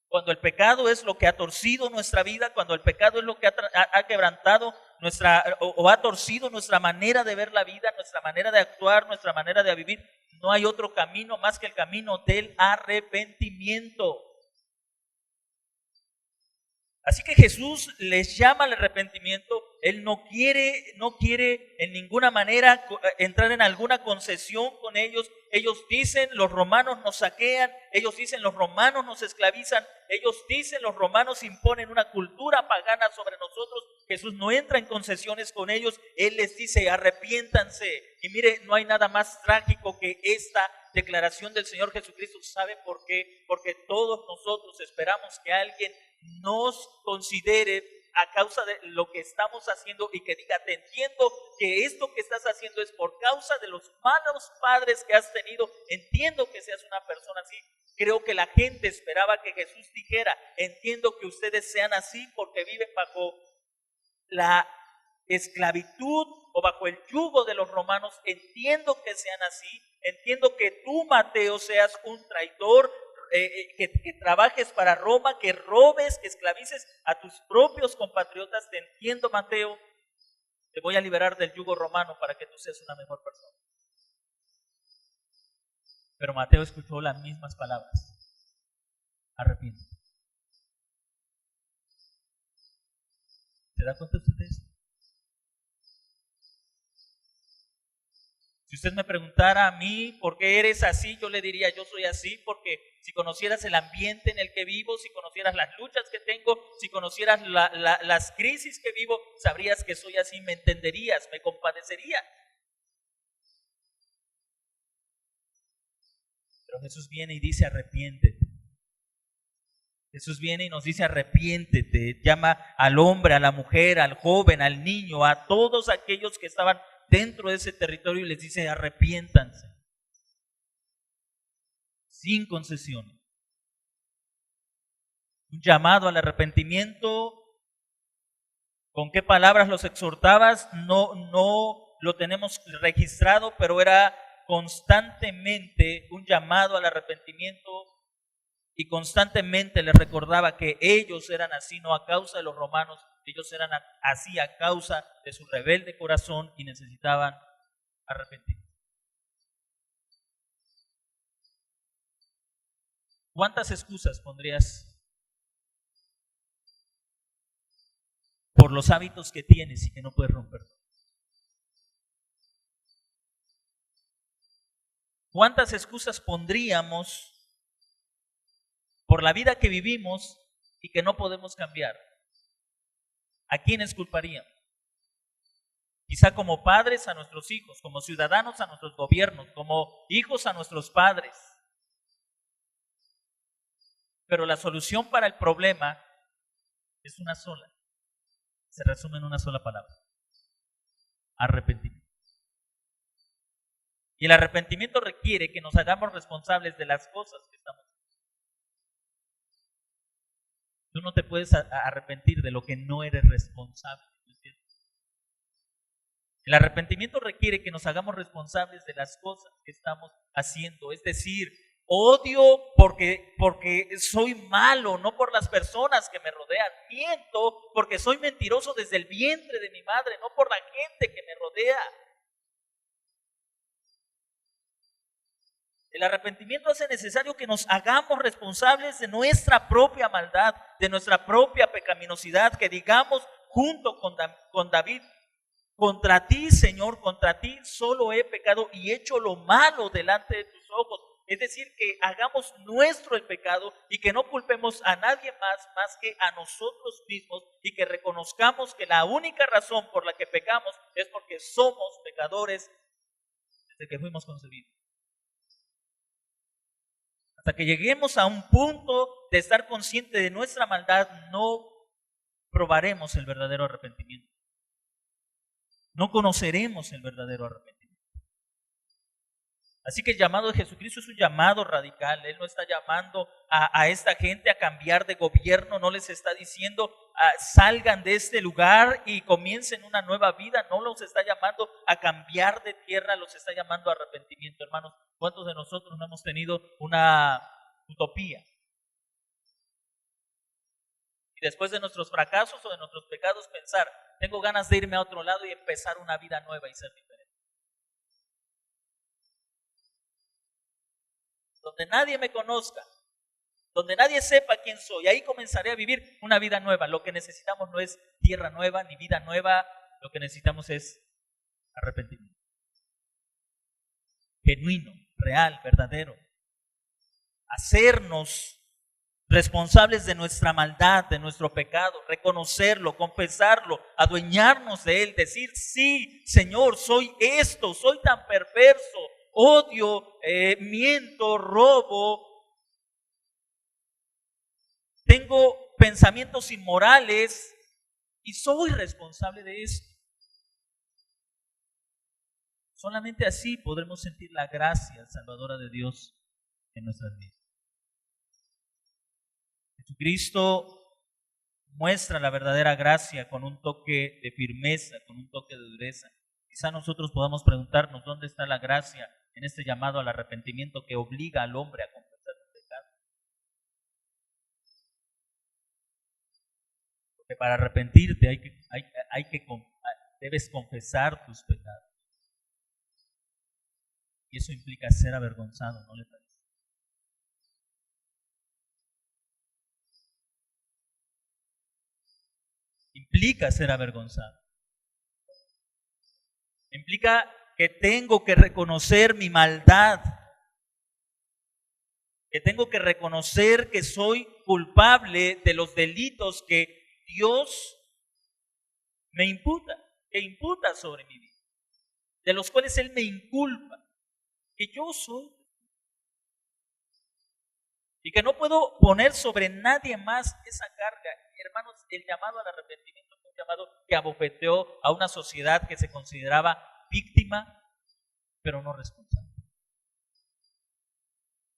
Cuando el pecado es lo que ha torcido nuestra vida, cuando el pecado es lo que ha quebrantado o ha torcido nuestra manera de ver la vida, nuestra manera de actuar, nuestra manera de vivir, no hay otro camino más que el camino del arrepentimiento. Así que Jesús les llama al arrepentimiento. Él no quiere en ninguna manera entrar en alguna concesión con ellos. Ellos dicen, los romanos nos saquean. Ellos dicen, los romanos nos esclavizan. Ellos dicen, los romanos imponen una cultura pagana sobre nosotros. Jesús no entra en concesiones con ellos. Él les dice, arrepiéntanse. Y mire, no hay nada más trágico que esta declaración del Señor Jesucristo. ¿Sabe por qué? Porque todos nosotros esperamos que alguien nos considere a causa de lo que estamos haciendo y que diga, te entiendo que esto que estás haciendo es por causa de los malos padres que has tenido, entiendo que seas una persona así. Creo que la gente esperaba que Jesús dijera, entiendo que ustedes sean así porque viven bajo la esclavitud o bajo el yugo de los romanos. Entiendo que sean así, entiendo que tú, Mateo, seas un traidor, que trabajes para Roma, que robes, que esclavices a tus propios compatriotas. Te entiendo, Mateo, te voy a liberar del yugo romano para que tú seas una mejor persona. Pero Mateo escuchó las mismas palabras: arrepiéntete. ¿Se da cuenta usted de esto? Si usted me preguntara a mí por qué eres así, yo le diría: yo soy así porque si conocieras el ambiente en el que vivo, si conocieras las luchas que tengo, si conocieras las crisis que vivo, sabrías que soy así, me entenderías, me compadecerías. Pero Jesús viene y dice: arrepiéntete. Jesús viene y nos dice: arrepiéntete. Llama al hombre, a la mujer, al joven, al niño, a todos aquellos que estaban dentro de ese territorio y les dice: arrepiéntanse. Sin concesiones. Un llamado al arrepentimiento. ¿Con qué palabras los exhortabas? No lo tenemos registrado, pero era constantemente un llamado al arrepentimiento y constantemente les recordaba que ellos eran así no a causa de los romanos, ellos eran así a causa de su rebelde corazón y necesitaban arrepentirse. ¿Cuántas excusas pondrías por los hábitos que tienes y que no puedes romper? ¿Cuántas excusas pondríamos por la vida que vivimos y que no podemos cambiar? ¿A quiénes culparíamos? Quizá como padres a nuestros hijos, como ciudadanos a nuestros gobiernos, como hijos a nuestros padres. Pero la solución para el problema es una sola. Se resume en una sola palabra: arrepentimiento. Y el arrepentimiento requiere que nos hagamos responsables de las cosas que estamos haciendo. Tú no te puedes arrepentir de lo que no eres responsable. ¿No es cierto? El arrepentimiento requiere que nos hagamos responsables de las cosas que estamos haciendo. Es decir, odio porque soy malo, no por las personas que me rodean. Miento porque soy mentiroso desde el vientre de mi madre, no por la gente que me rodea. El arrepentimiento hace necesario que nos hagamos responsables de nuestra propia maldad, de nuestra propia pecaminosidad, que digamos junto con David: contra ti, Señor, contra ti solo he pecado y hecho lo malo delante de tus ojos. Es decir, que hagamos nuestro el pecado y que no culpemos a nadie más que a nosotros mismos, y que reconozcamos que la única razón por la que pecamos es porque somos pecadores desde que fuimos concebidos. Hasta que lleguemos a un punto de estar consciente de nuestra maldad, no probaremos el verdadero arrepentimiento. No conoceremos el verdadero arrepentimiento. Así que el llamado de Jesucristo es un llamado radical. Él no está llamando a esta gente a cambiar de gobierno, no les está diciendo salgan de este lugar y comiencen una nueva vida. No los está llamando a cambiar de tierra, los está llamando a arrepentimiento. Hermanos, ¿cuántos de nosotros no hemos tenido una utopía? Y después de nuestros fracasos o de nuestros pecados pensar: tengo ganas de irme a otro lado y empezar una vida nueva y ser diferente. Donde nadie me conozca, donde nadie sepa quién soy, ahí comenzaré a vivir una vida nueva. Lo que necesitamos no es tierra nueva ni vida nueva, lo que necesitamos es arrepentimiento. Genuino, real, verdadero. Hacernos responsables de nuestra maldad, de nuestro pecado, reconocerlo, confesarlo, adueñarnos de él, decir: sí, Señor, soy esto, soy tan perverso, odio, miento, robo, tengo pensamientos inmorales y soy responsable de esto. Solamente así podremos sentir la gracia salvadora de Dios en nuestras vidas. Jesucristo muestra la verdadera gracia con un toque de firmeza, con un toque de dureza. Quizá nosotros podamos preguntarnos dónde está la gracia en este llamado al arrepentimiento que obliga al hombre a confesar su pecado. Porque para arrepentirte debes confesar tus pecados. Y eso implica ser avergonzado, ¿no le parece? Implica ser avergonzado. Implica que tengo que reconocer mi maldad, que tengo que reconocer que soy culpable de los delitos que Dios me imputa, que imputa sobre mi vida, de los cuales Él me inculpa, que yo soy, y que no puedo poner sobre nadie más esa carga. Hermanos, el llamado al arrepentimiento fue un llamado que abofeteó a una sociedad que se consideraba víctima, pero no responsable.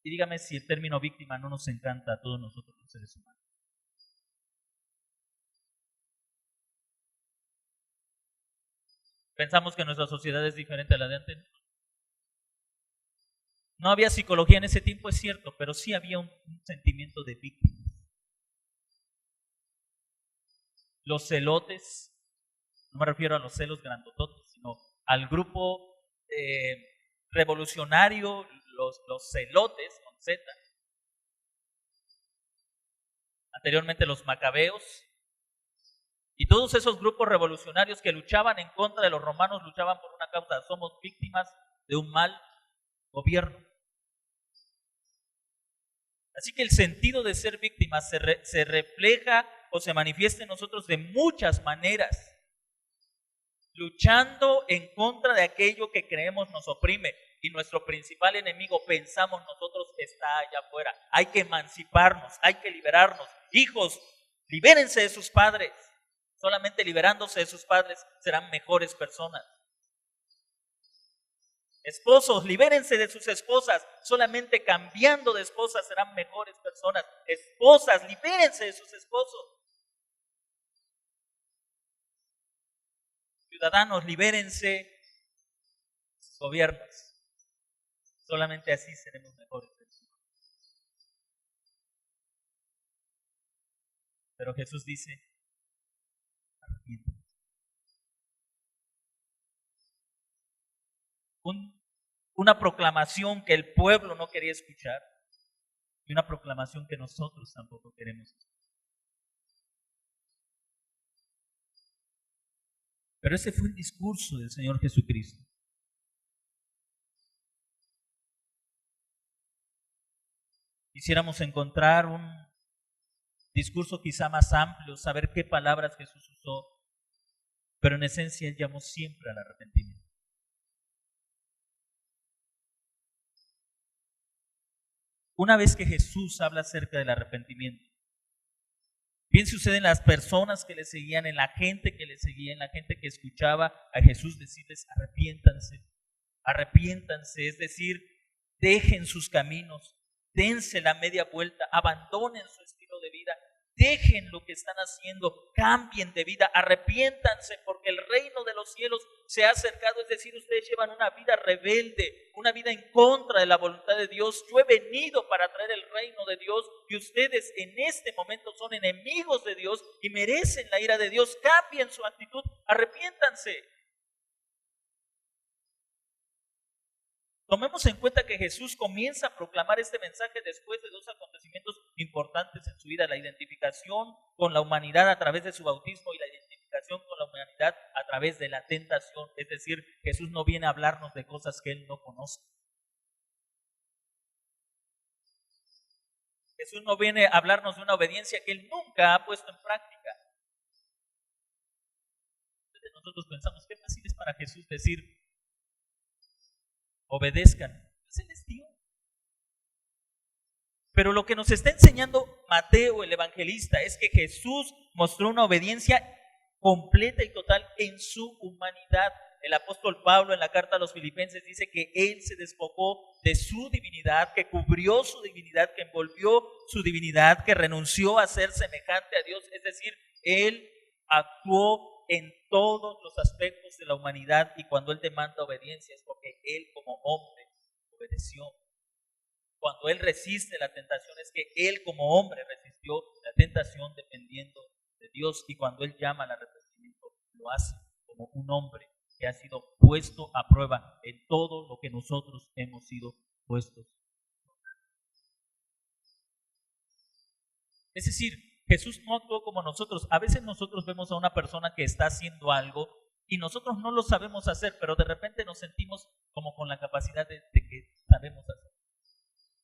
Y dígame si el término víctima no nos encanta a todos nosotros los seres humanos. Pensamos que nuestra sociedad es diferente a la de antes. No había psicología en ese tiempo, es cierto, pero sí había un sentimiento de víctima. Los celotes, no me refiero a los celos grandototes, sino al grupo revolucionario, los celotes con Z. Anteriormente los macabeos. Y todos esos grupos revolucionarios que luchaban en contra de los romanos, luchaban por una causa. Somos víctimas de un mal gobierno. Así que el sentido de ser víctima se refleja o se manifiesta en nosotros de muchas maneras, luchando en contra de aquello que creemos nos oprime. Y nuestro principal enemigo, pensamos nosotros, está allá afuera. Hay que emanciparnos, hay que liberarnos. Hijos, libérense de sus padres. Solamente liberándose de sus padres serán mejores personas. Esposos, libérense de sus esposas. Solamente cambiando de esposas serán mejores personas. Esposas, libérense de sus esposos. Ciudadanos, libérense de sus gobiernos. Solamente así seremos mejores personas. Pero Jesús dice, arrepiéntate. Una proclamación que el pueblo no quería escuchar y una proclamación que nosotros tampoco queremos escuchar. Pero ese fue el discurso del Señor Jesucristo. Quisiéramos encontrar un discurso quizá más amplio, saber qué palabras Jesús usó, pero en esencia Él llamó siempre al arrepentimiento. Una vez que Jesús habla acerca del arrepentimiento, bien sucede en las personas que le seguían, en la gente que le seguía, en la gente que escuchaba a Jesús decirles, arrepiéntanse, arrepiéntanse, es decir, dejen sus caminos, dense la media vuelta, abandonen su estilo de vida, dejen lo que están haciendo, cambien de vida, arrepiéntanse porque el reino de los cielos se ha acercado, es decir, ustedes llevan una vida rebelde, una vida en contra de la voluntad de Dios. Yo he venido para traer el reino de Dios y ustedes en este momento son enemigos de Dios y merecen la ira de Dios. Cambien su actitud, arrepiéntanse. Tomemos en cuenta que Jesús comienza a proclamar este mensaje después de dos acontecimientos importantes en su vida: la identificación con la humanidad a través de su bautismo y la identificación con la humanidad a través de la tentación. Es decir, Jesús no viene a hablarnos de cosas que Él no conoce. Jesús no viene a hablarnos de una obediencia que Él nunca ha puesto en práctica. Entonces nosotros pensamos, qué fácil es para Jesús decir, obedezcan. Pues Él es Dios. Pero lo que nos está enseñando Mateo, el evangelista, es que Jesús mostró una obediencia completa y total en su humanidad. el apóstol Pablo en la carta a los Filipenses dice que Él se despojó de su divinidad, que cubrió su divinidad, que envolvió su divinidad, que renunció a ser semejante a Dios. Es decir, Él actuó en todos los aspectos de la humanidad, y cuando Él demanda obediencia es porque Él como hombre obedeció. Cuando Él resiste la tentación es que Él como hombre resistió la tentación dependiendo de Dios, y cuando Él llama al arrepentimiento lo hace como un hombre que ha sido puesto a prueba en todo lo que nosotros hemos sido puestos. Es decir, Jesús no actuó como nosotros. A veces nosotros vemos a una persona que está haciendo algo y nosotros no lo sabemos hacer, pero de repente nos sentimos como con la capacidad de que sabemos hacer.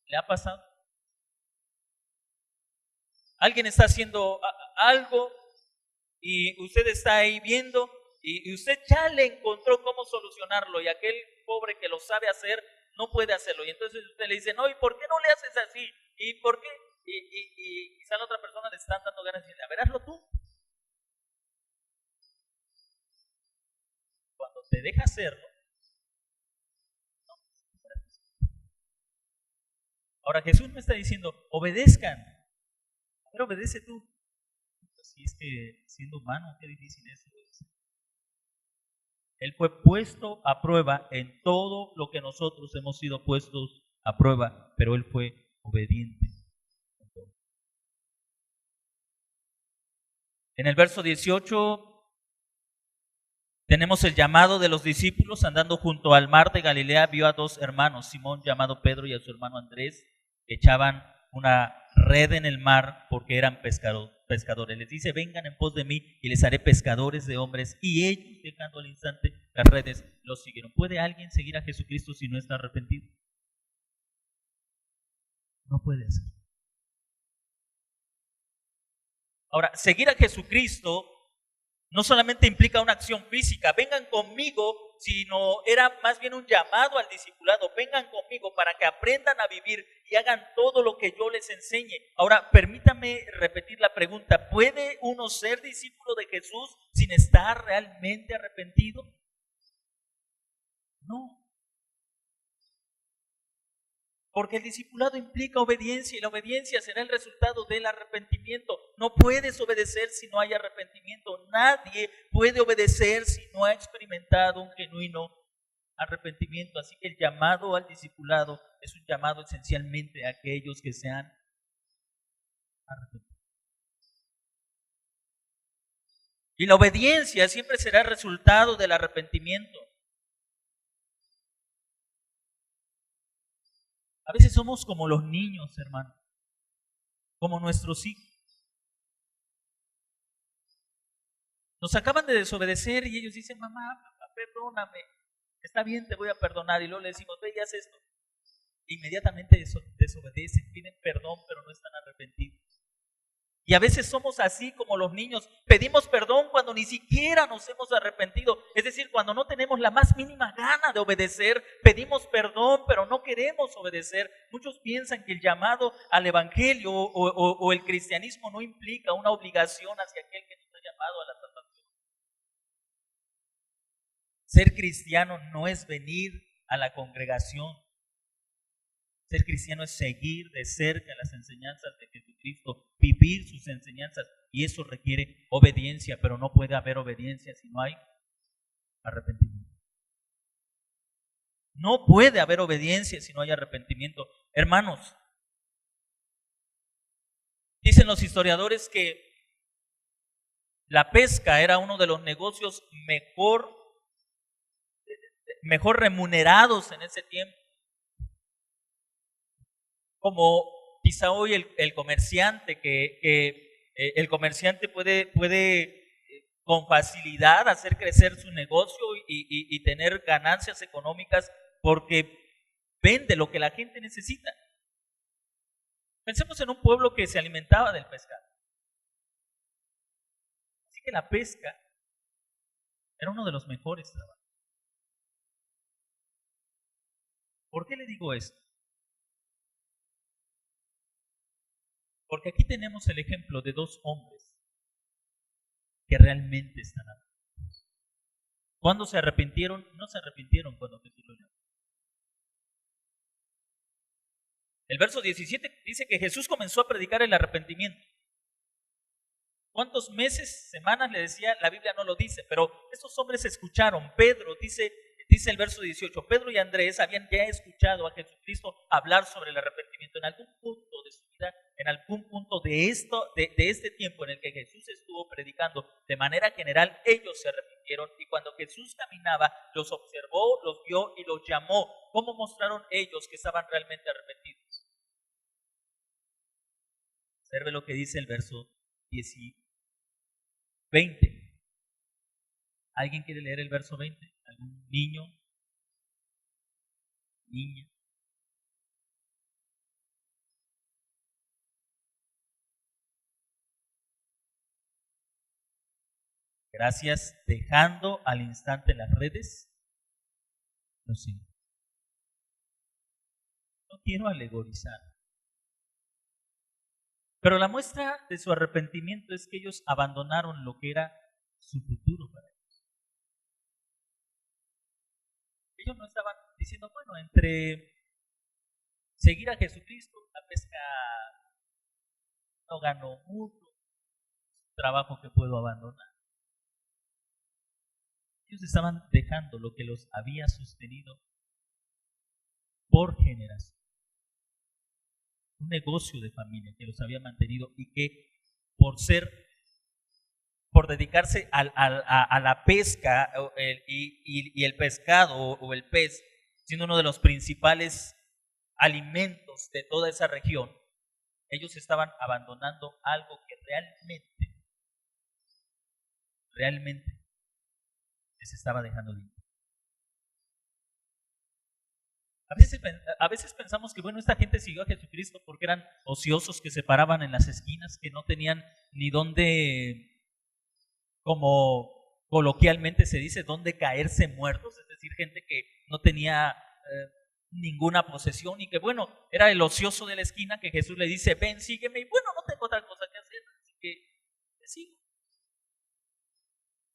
¿Le ha pasado? Alguien está haciendo algo y usted está ahí viendo y usted ya le encontró cómo solucionarlo, y aquel pobre que lo sabe hacer no puede hacerlo. Y entonces usted le dice, no, ¿y por qué no le haces así? ¿Y por qué? Y quizá la otra persona le están dando ganas de decirle, a ver, hazlo tú. Cuando te deja hacerlo, no. Ahora Jesús me está diciendo, obedezcan. A ver, obedece tú. Pues si es que siendo humano, qué difícil es obedecer. Él fue puesto a prueba en todo lo que nosotros hemos sido puestos a prueba, pero Él fue obediente. En el verso 18 tenemos el llamado de los discípulos. Andando junto al mar de Galilea, vio a dos hermanos, Simón llamado Pedro y a su hermano Andrés, que echaban una red en el mar porque eran pescadores. Les dice, vengan en pos de mí y les haré pescadores de hombres. Y ellos, dejando al instante las redes, los siguieron. ¿Puede alguien seguir a Jesucristo si no está arrepentido? No puede hacerlo. Ahora, seguir a Jesucristo no solamente implica una acción física, vengan conmigo, sino era más bien un llamado al discipulado. Vengan conmigo para que aprendan a vivir y hagan todo lo que yo les enseñe. Ahora, permítame repetir la pregunta, ¿puede uno ser discípulo de Jesús sin estar realmente arrepentido? No. Porque el discipulado implica obediencia y la obediencia será el resultado del arrepentimiento. No puedes obedecer si no hay arrepentimiento. Nadie puede obedecer si no ha experimentado un genuino arrepentimiento. Así que el llamado al discipulado es un llamado esencialmente a aquellos que se han arrepentido. Y la obediencia siempre será el resultado del arrepentimiento. A veces somos como los niños, hermano, como nuestros hijos. Nos acaban de desobedecer y ellos dicen, mamá, perdóname, está bien, te voy a perdonar. Y luego le decimos, ve y haz esto. Inmediatamente desobedecen, piden perdón, pero no están arrepentidos. Y a veces somos así como los niños, pedimos perdón cuando ni siquiera nos hemos arrepentido. Es decir, cuando no tenemos la más mínima gana de obedecer, pedimos perdón, pero no queremos obedecer. Muchos piensan que el llamado al evangelio o el cristianismo no implica una obligación hacia aquel que nos ha llamado a la salvación. Ser cristiano no es venir a la congregación. Ser cristiano es seguir de cerca las enseñanzas de Jesucristo, vivir sus enseñanzas, y eso requiere obediencia, pero no puede haber obediencia si no hay arrepentimiento. No puede haber obediencia si no hay arrepentimiento. Hermanos, dicen los historiadores que la pesca era uno de los negocios mejor remunerados en ese tiempo. Como quizá hoy el comerciante, el comerciante puede con facilidad hacer crecer su negocio y tener ganancias económicas porque vende lo que la gente necesita. Pensemos en un pueblo que se alimentaba del pescado. Así que la pesca era uno de los mejores trabajos. ¿Por qué le digo esto? Porque aquí tenemos el ejemplo de dos hombres que realmente están arrepentidos. ¿Cuándo se arrepintieron? No se arrepintieron cuando Jesús los llamó. El verso 17 dice que Jesús comenzó a predicar el arrepentimiento. ¿Cuántos meses, semanas le decía? La Biblia no lo dice, pero estos hombres escucharon. Pedro, dice el verso 18, Pedro y Andrés habían ya escuchado a Jesucristo hablar sobre el arrepentimiento. En algún punto de su vida, en algún punto de este tiempo en el que Jesús estuvo predicando, de manera general, ellos se arrepintieron, y cuando Jesús caminaba, los observó, los vio y los llamó. ¿Cómo mostraron ellos que estaban realmente arrepentidos? Observe lo que dice el verso 20. ¿Alguien quiere leer el verso 20? ¿Algún niño? Niña. Gracias. Dejando al instante las redes. No, sí. No quiero alegorizar. Pero la muestra de su arrepentimiento es que ellos abandonaron lo que era su futuro para ellos. Ellos no estaban diciendo, bueno, entre seguir a Jesucristo, la pesca no gano mucho, trabajo que puedo abandonar. Ellos estaban dejando lo que los había sostenido por generación. Un negocio de familia que los había mantenido y que por dedicarse a la pesca y el pescado o el pez, siendo uno de los principales alimentos de toda esa región, ellos estaban abandonando algo que realmente les estaba dejando limpio. A veces pensamos que, bueno, esta gente siguió a Jesucristo porque eran ociosos que se paraban en las esquinas, que no tenían ni dónde, como coloquialmente se dice, dónde caerse muertos, es decir, gente que no tenía ninguna posesión y que, bueno, era el ocioso de la esquina que Jesús le dice, ven, sígueme, y bueno, no tengo otra cosa que hacer, así que te sigo.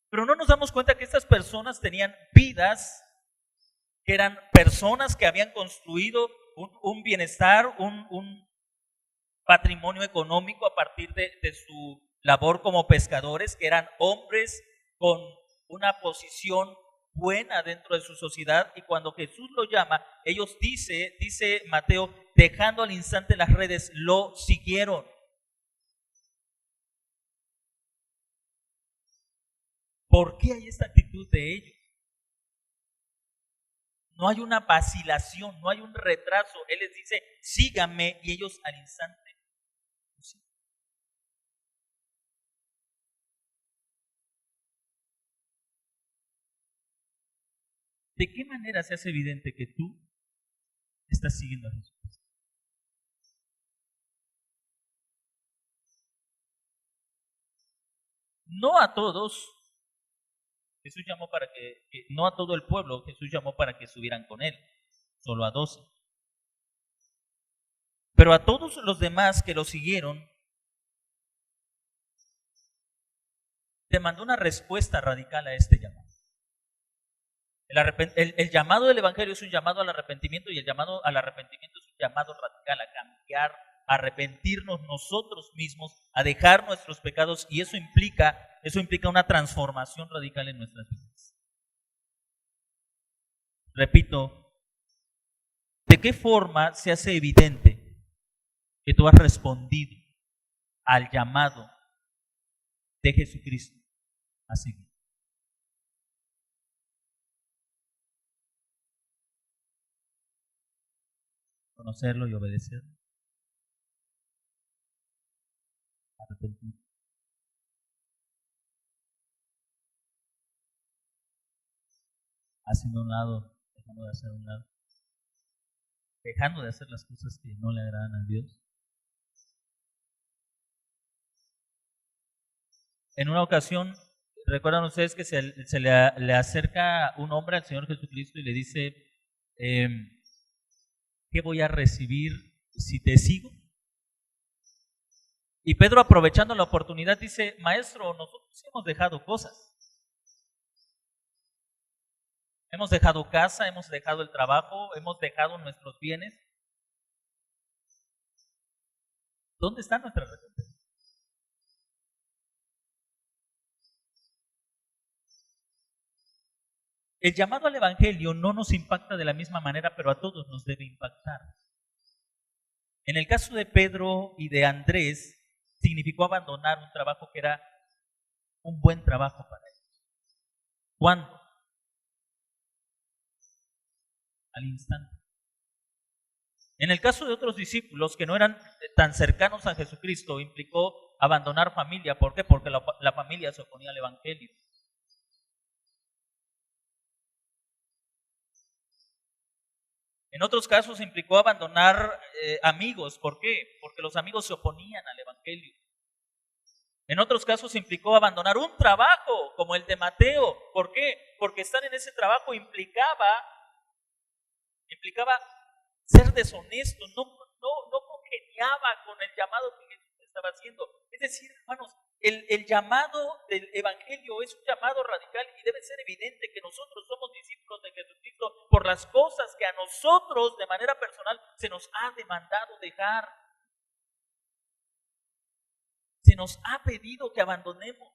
Pero no nos damos cuenta que estas personas tenían vidas, que eran personas que habían construido un bienestar, un patrimonio económico a partir de su labor como pescadores, que eran hombres con una posición buena dentro de su sociedad, y cuando Jesús lo llama, ellos dice Mateo, dejando al instante las redes, lo siguieron. ¿Por qué hay esta actitud de ellos? No hay una vacilación, no hay un retraso. Él les dice, síganme, y ellos al instante. ¿De qué manera se hace evidente que tú estás siguiendo a Jesús? No a todos. Jesús llamó para que no a todo el pueblo, Jesús llamó para que subieran con él, solo a 12. Pero a todos los demás que lo siguieron, demandó una respuesta radical a este llamado. El llamado del Evangelio es un llamado al arrepentimiento, y el llamado al arrepentimiento es un llamado radical a cambiar, a arrepentirnos nosotros mismos, a dejar nuestros pecados, y eso implica una transformación radical en nuestras vidas. Repito, ¿de qué forma se hace evidente que tú has respondido al llamado de Jesucristo a seguir? Conocerlo y obedecerlo. Arrepentir. Haciendo un lado, dejando de hacer un lado. Dejando de hacer las cosas que no le agradan a Dios. En una ocasión, recuerdan ustedes que se le acerca un hombre al Señor Jesucristo y le dice, ¿qué voy a recibir si te sigo? Y Pedro, aprovechando la oportunidad, dice, maestro, nosotros hemos dejado cosas. Hemos dejado casa, hemos dejado el trabajo, hemos dejado nuestros bienes. ¿Dónde está nuestra recompensa? El llamado al Evangelio no nos impacta de la misma manera, pero a todos nos debe impactar. En el caso de Pedro y de Andrés, significó abandonar un trabajo que era un buen trabajo para ellos. ¿Cuándo? Al instante. En el caso de otros discípulos que no eran tan cercanos a Jesucristo, implicó abandonar familia. ¿Por qué? Porque la familia se oponía al Evangelio. En otros casos implicó abandonar amigos. ¿Por qué? Porque los amigos se oponían al Evangelio. En otros casos implicó abandonar un trabajo como el de Mateo. ¿Por qué? Porque estar en ese trabajo implicaba ser deshonesto, no congeniaba con el llamado que Jesús estaba haciendo. Es decir, hermanos, el llamado del Evangelio es un llamado radical y debe ser evidente que nosotros somos discípulos de Jesucristo por las cosas que a nosotros de manera personal se nos ha demandado dejar. Se nos ha pedido que abandonemos.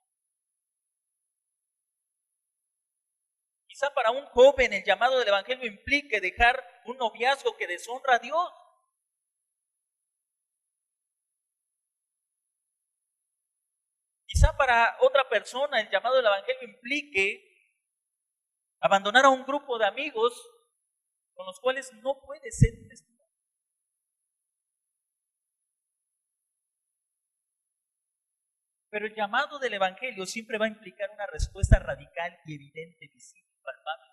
Quizá para un joven el llamado del Evangelio implique dejar un noviazgo que deshonra a Dios. Quizá para otra persona el llamado del Evangelio implique abandonar a un grupo de amigos con los cuales no puede ser un testimonio. Pero el llamado del Evangelio siempre va a implicar una respuesta radical y evidente, visible, palpable.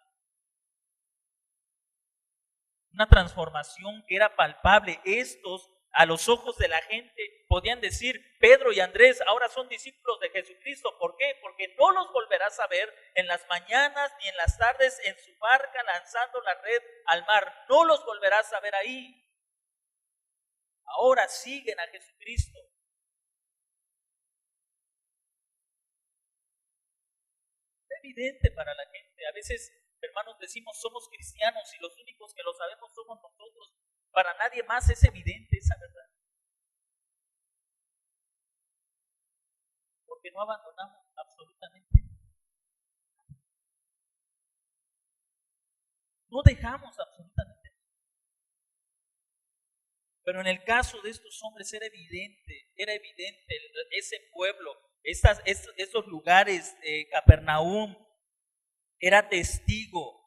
Una transformación que era palpable. Estos, a los ojos de la gente, podían decir, Pedro y Andrés ahora son discípulos de Jesucristo. ¿Por qué? Porque no los volverás a ver en las mañanas ni en las tardes en su barca lanzando la red al mar. No los volverás a ver ahí. Ahora siguen a Jesucristo. Es evidente para la gente. A veces, hermanos, decimos somos cristianos y los únicos que lo sabemos somos nosotros. Para nadie más es evidente esa verdad. Porque no abandonamos absolutamente. No dejamos absolutamente. Pero en el caso de estos hombres era evidente ese pueblo, estos lugares, Capernaum, era testigo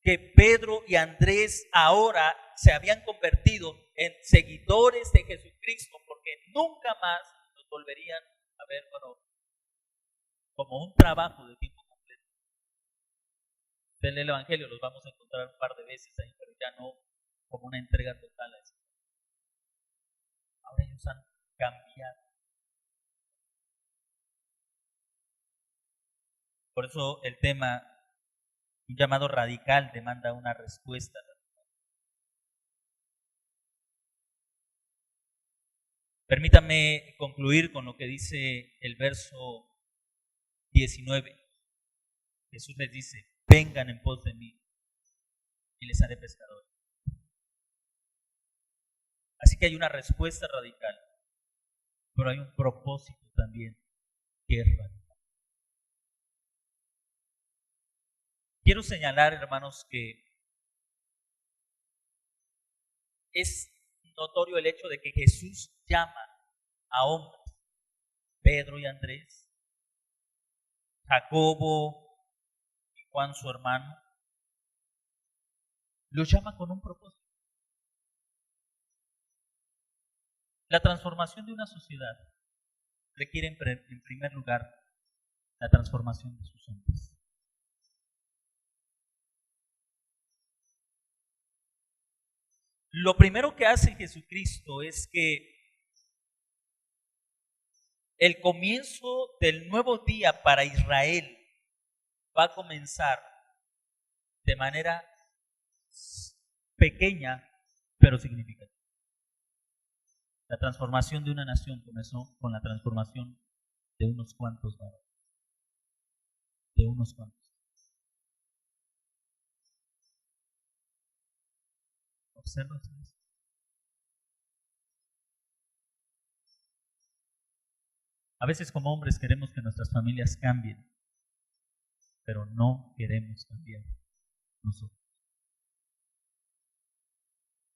que Pedro y Andrés ahora se habían convertido en seguidores de Jesucristo, porque nunca más los volverían a ver, como un trabajo de tiempo completo. En el Evangelio los vamos a encontrar un par de veces ahí, pero ya no como una entrega total a eso. Ahora ellos han cambiado. Por eso el tema, un llamado radical, demanda una respuesta radical. Permítame concluir con lo que dice el verso 19. Jesús les dice, vengan en pos de mí y les haré pescadores. Así que hay una respuesta radical, pero hay un propósito también que es radical. Quiero señalar, hermanos, que es notorio el hecho de que Jesús llama a hombres, Pedro y Andrés, Jacobo y Juan su hermano, los llama con un propósito. La transformación de una sociedad requiere en primer lugar la transformación de sus hombres. Lo primero que hace Jesucristo es que el comienzo del nuevo día para Israel va a comenzar de manera pequeña, pero significativa. La transformación de una nación comenzó con la transformación de unos cuantos varones. De unos cuantos. Observa eso. A veces como hombres queremos que nuestras familias cambien, pero no queremos cambiar nosotros.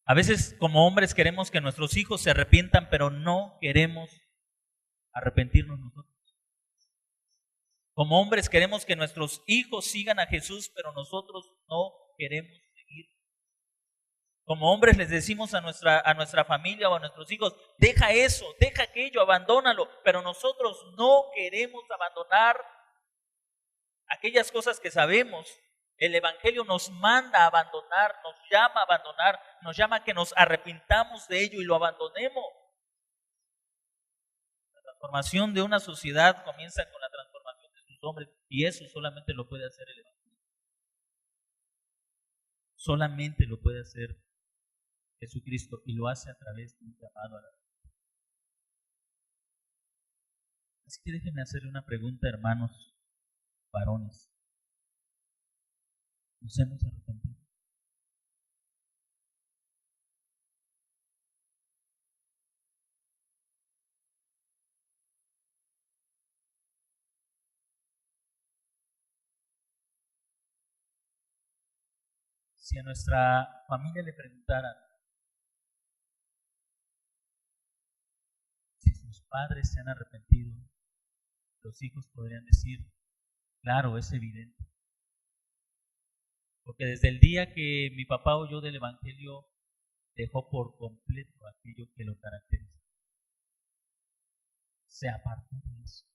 A veces como hombres queremos que nuestros hijos se arrepientan, pero no queremos arrepentirnos nosotros. Como hombres queremos que nuestros hijos sigan a Jesús, pero nosotros no queremos seguir. Como hombres les decimos a nuestra familia o a nuestros hijos, deja eso, deja aquello, abandónalo, pero nosotros no queremos abandonar aquellas cosas que sabemos. El Evangelio nos manda a abandonar, nos llama a abandonar, nos llama a que nos arrepintamos de ello y lo abandonemos. La transformación de una sociedad comienza con la transformación de sus hombres y eso solamente lo puede hacer el Evangelio. Solamente lo puede hacer Jesucristo y lo hace a través de un llamado a la vida. Así que déjenme hacerle una pregunta, hermanos varones. ¿Nos hemos arrepentido? Si a nuestra familia le preguntaran si sus padres se han arrepentido, los hijos podrían decir, claro, es evidente. Porque desde el día que mi papá oyó del Evangelio, dejó por completo aquello que lo caracteriza. Se apartó de eso.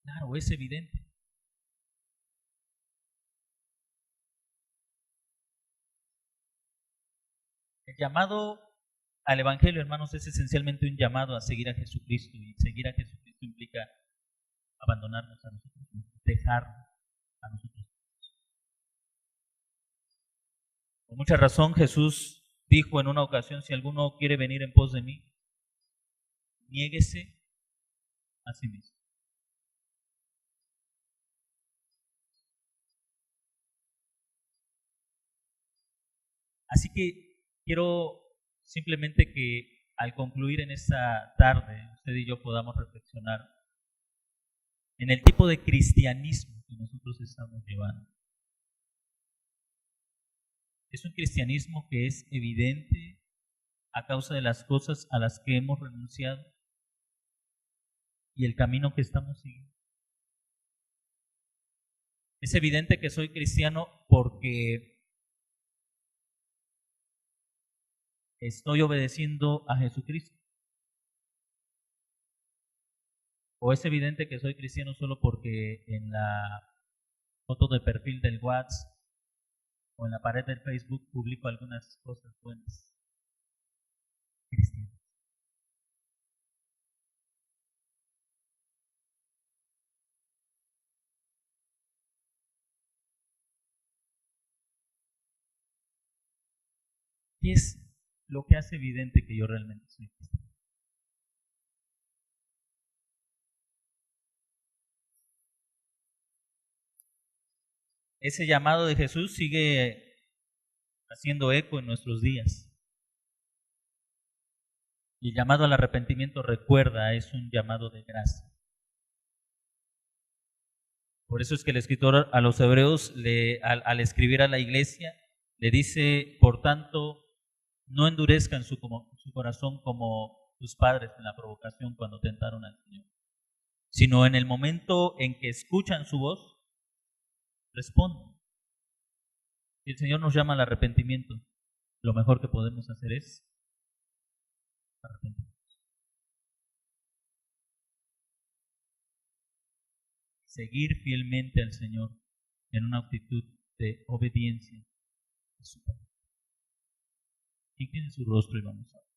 Claro, es evidente. El llamado al Evangelio, hermanos, es esencialmente un llamado a seguir a Jesucristo. Y seguir a Jesucristo implica abandonarnos a nosotros mismos, dejarnos a nosotros mismos. Por mucha razón, Jesús dijo en una ocasión, si alguno quiere venir en pos de mí, niéguese a sí mismo. Así que quiero simplemente que al concluir en esta tarde, usted y yo podamos reflexionar en el tipo de cristianismo que nosotros estamos llevando. Es un cristianismo que es evidente a causa de las cosas a las que hemos renunciado y el camino que estamos siguiendo. Es evidente que soy cristiano porque estoy obedeciendo a Jesucristo. O es evidente que soy cristiano solo porque en la foto de perfil del WhatsApp o en la pared del Facebook publico algunas cosas buenas. Cristiano. ¿Qué es lo que hace evidente que yo realmente soy cristiano? Ese llamado de Jesús sigue haciendo eco en nuestros días. Y el llamado al arrepentimiento, recuerda, es un llamado de gracia. Por eso es que el escritor a los hebreos, al escribir a la iglesia, le dice, por tanto, no endurezcan su corazón como sus padres en la provocación cuando tentaron al Señor, sino en el momento en que escuchan su voz, responden. Si el Señor nos llama al arrepentimiento, lo mejor que podemos hacer es arrepentirnos. Seguir fielmente al Señor en una actitud de obediencia a su palabra. Incline su rostro y vamos a ver.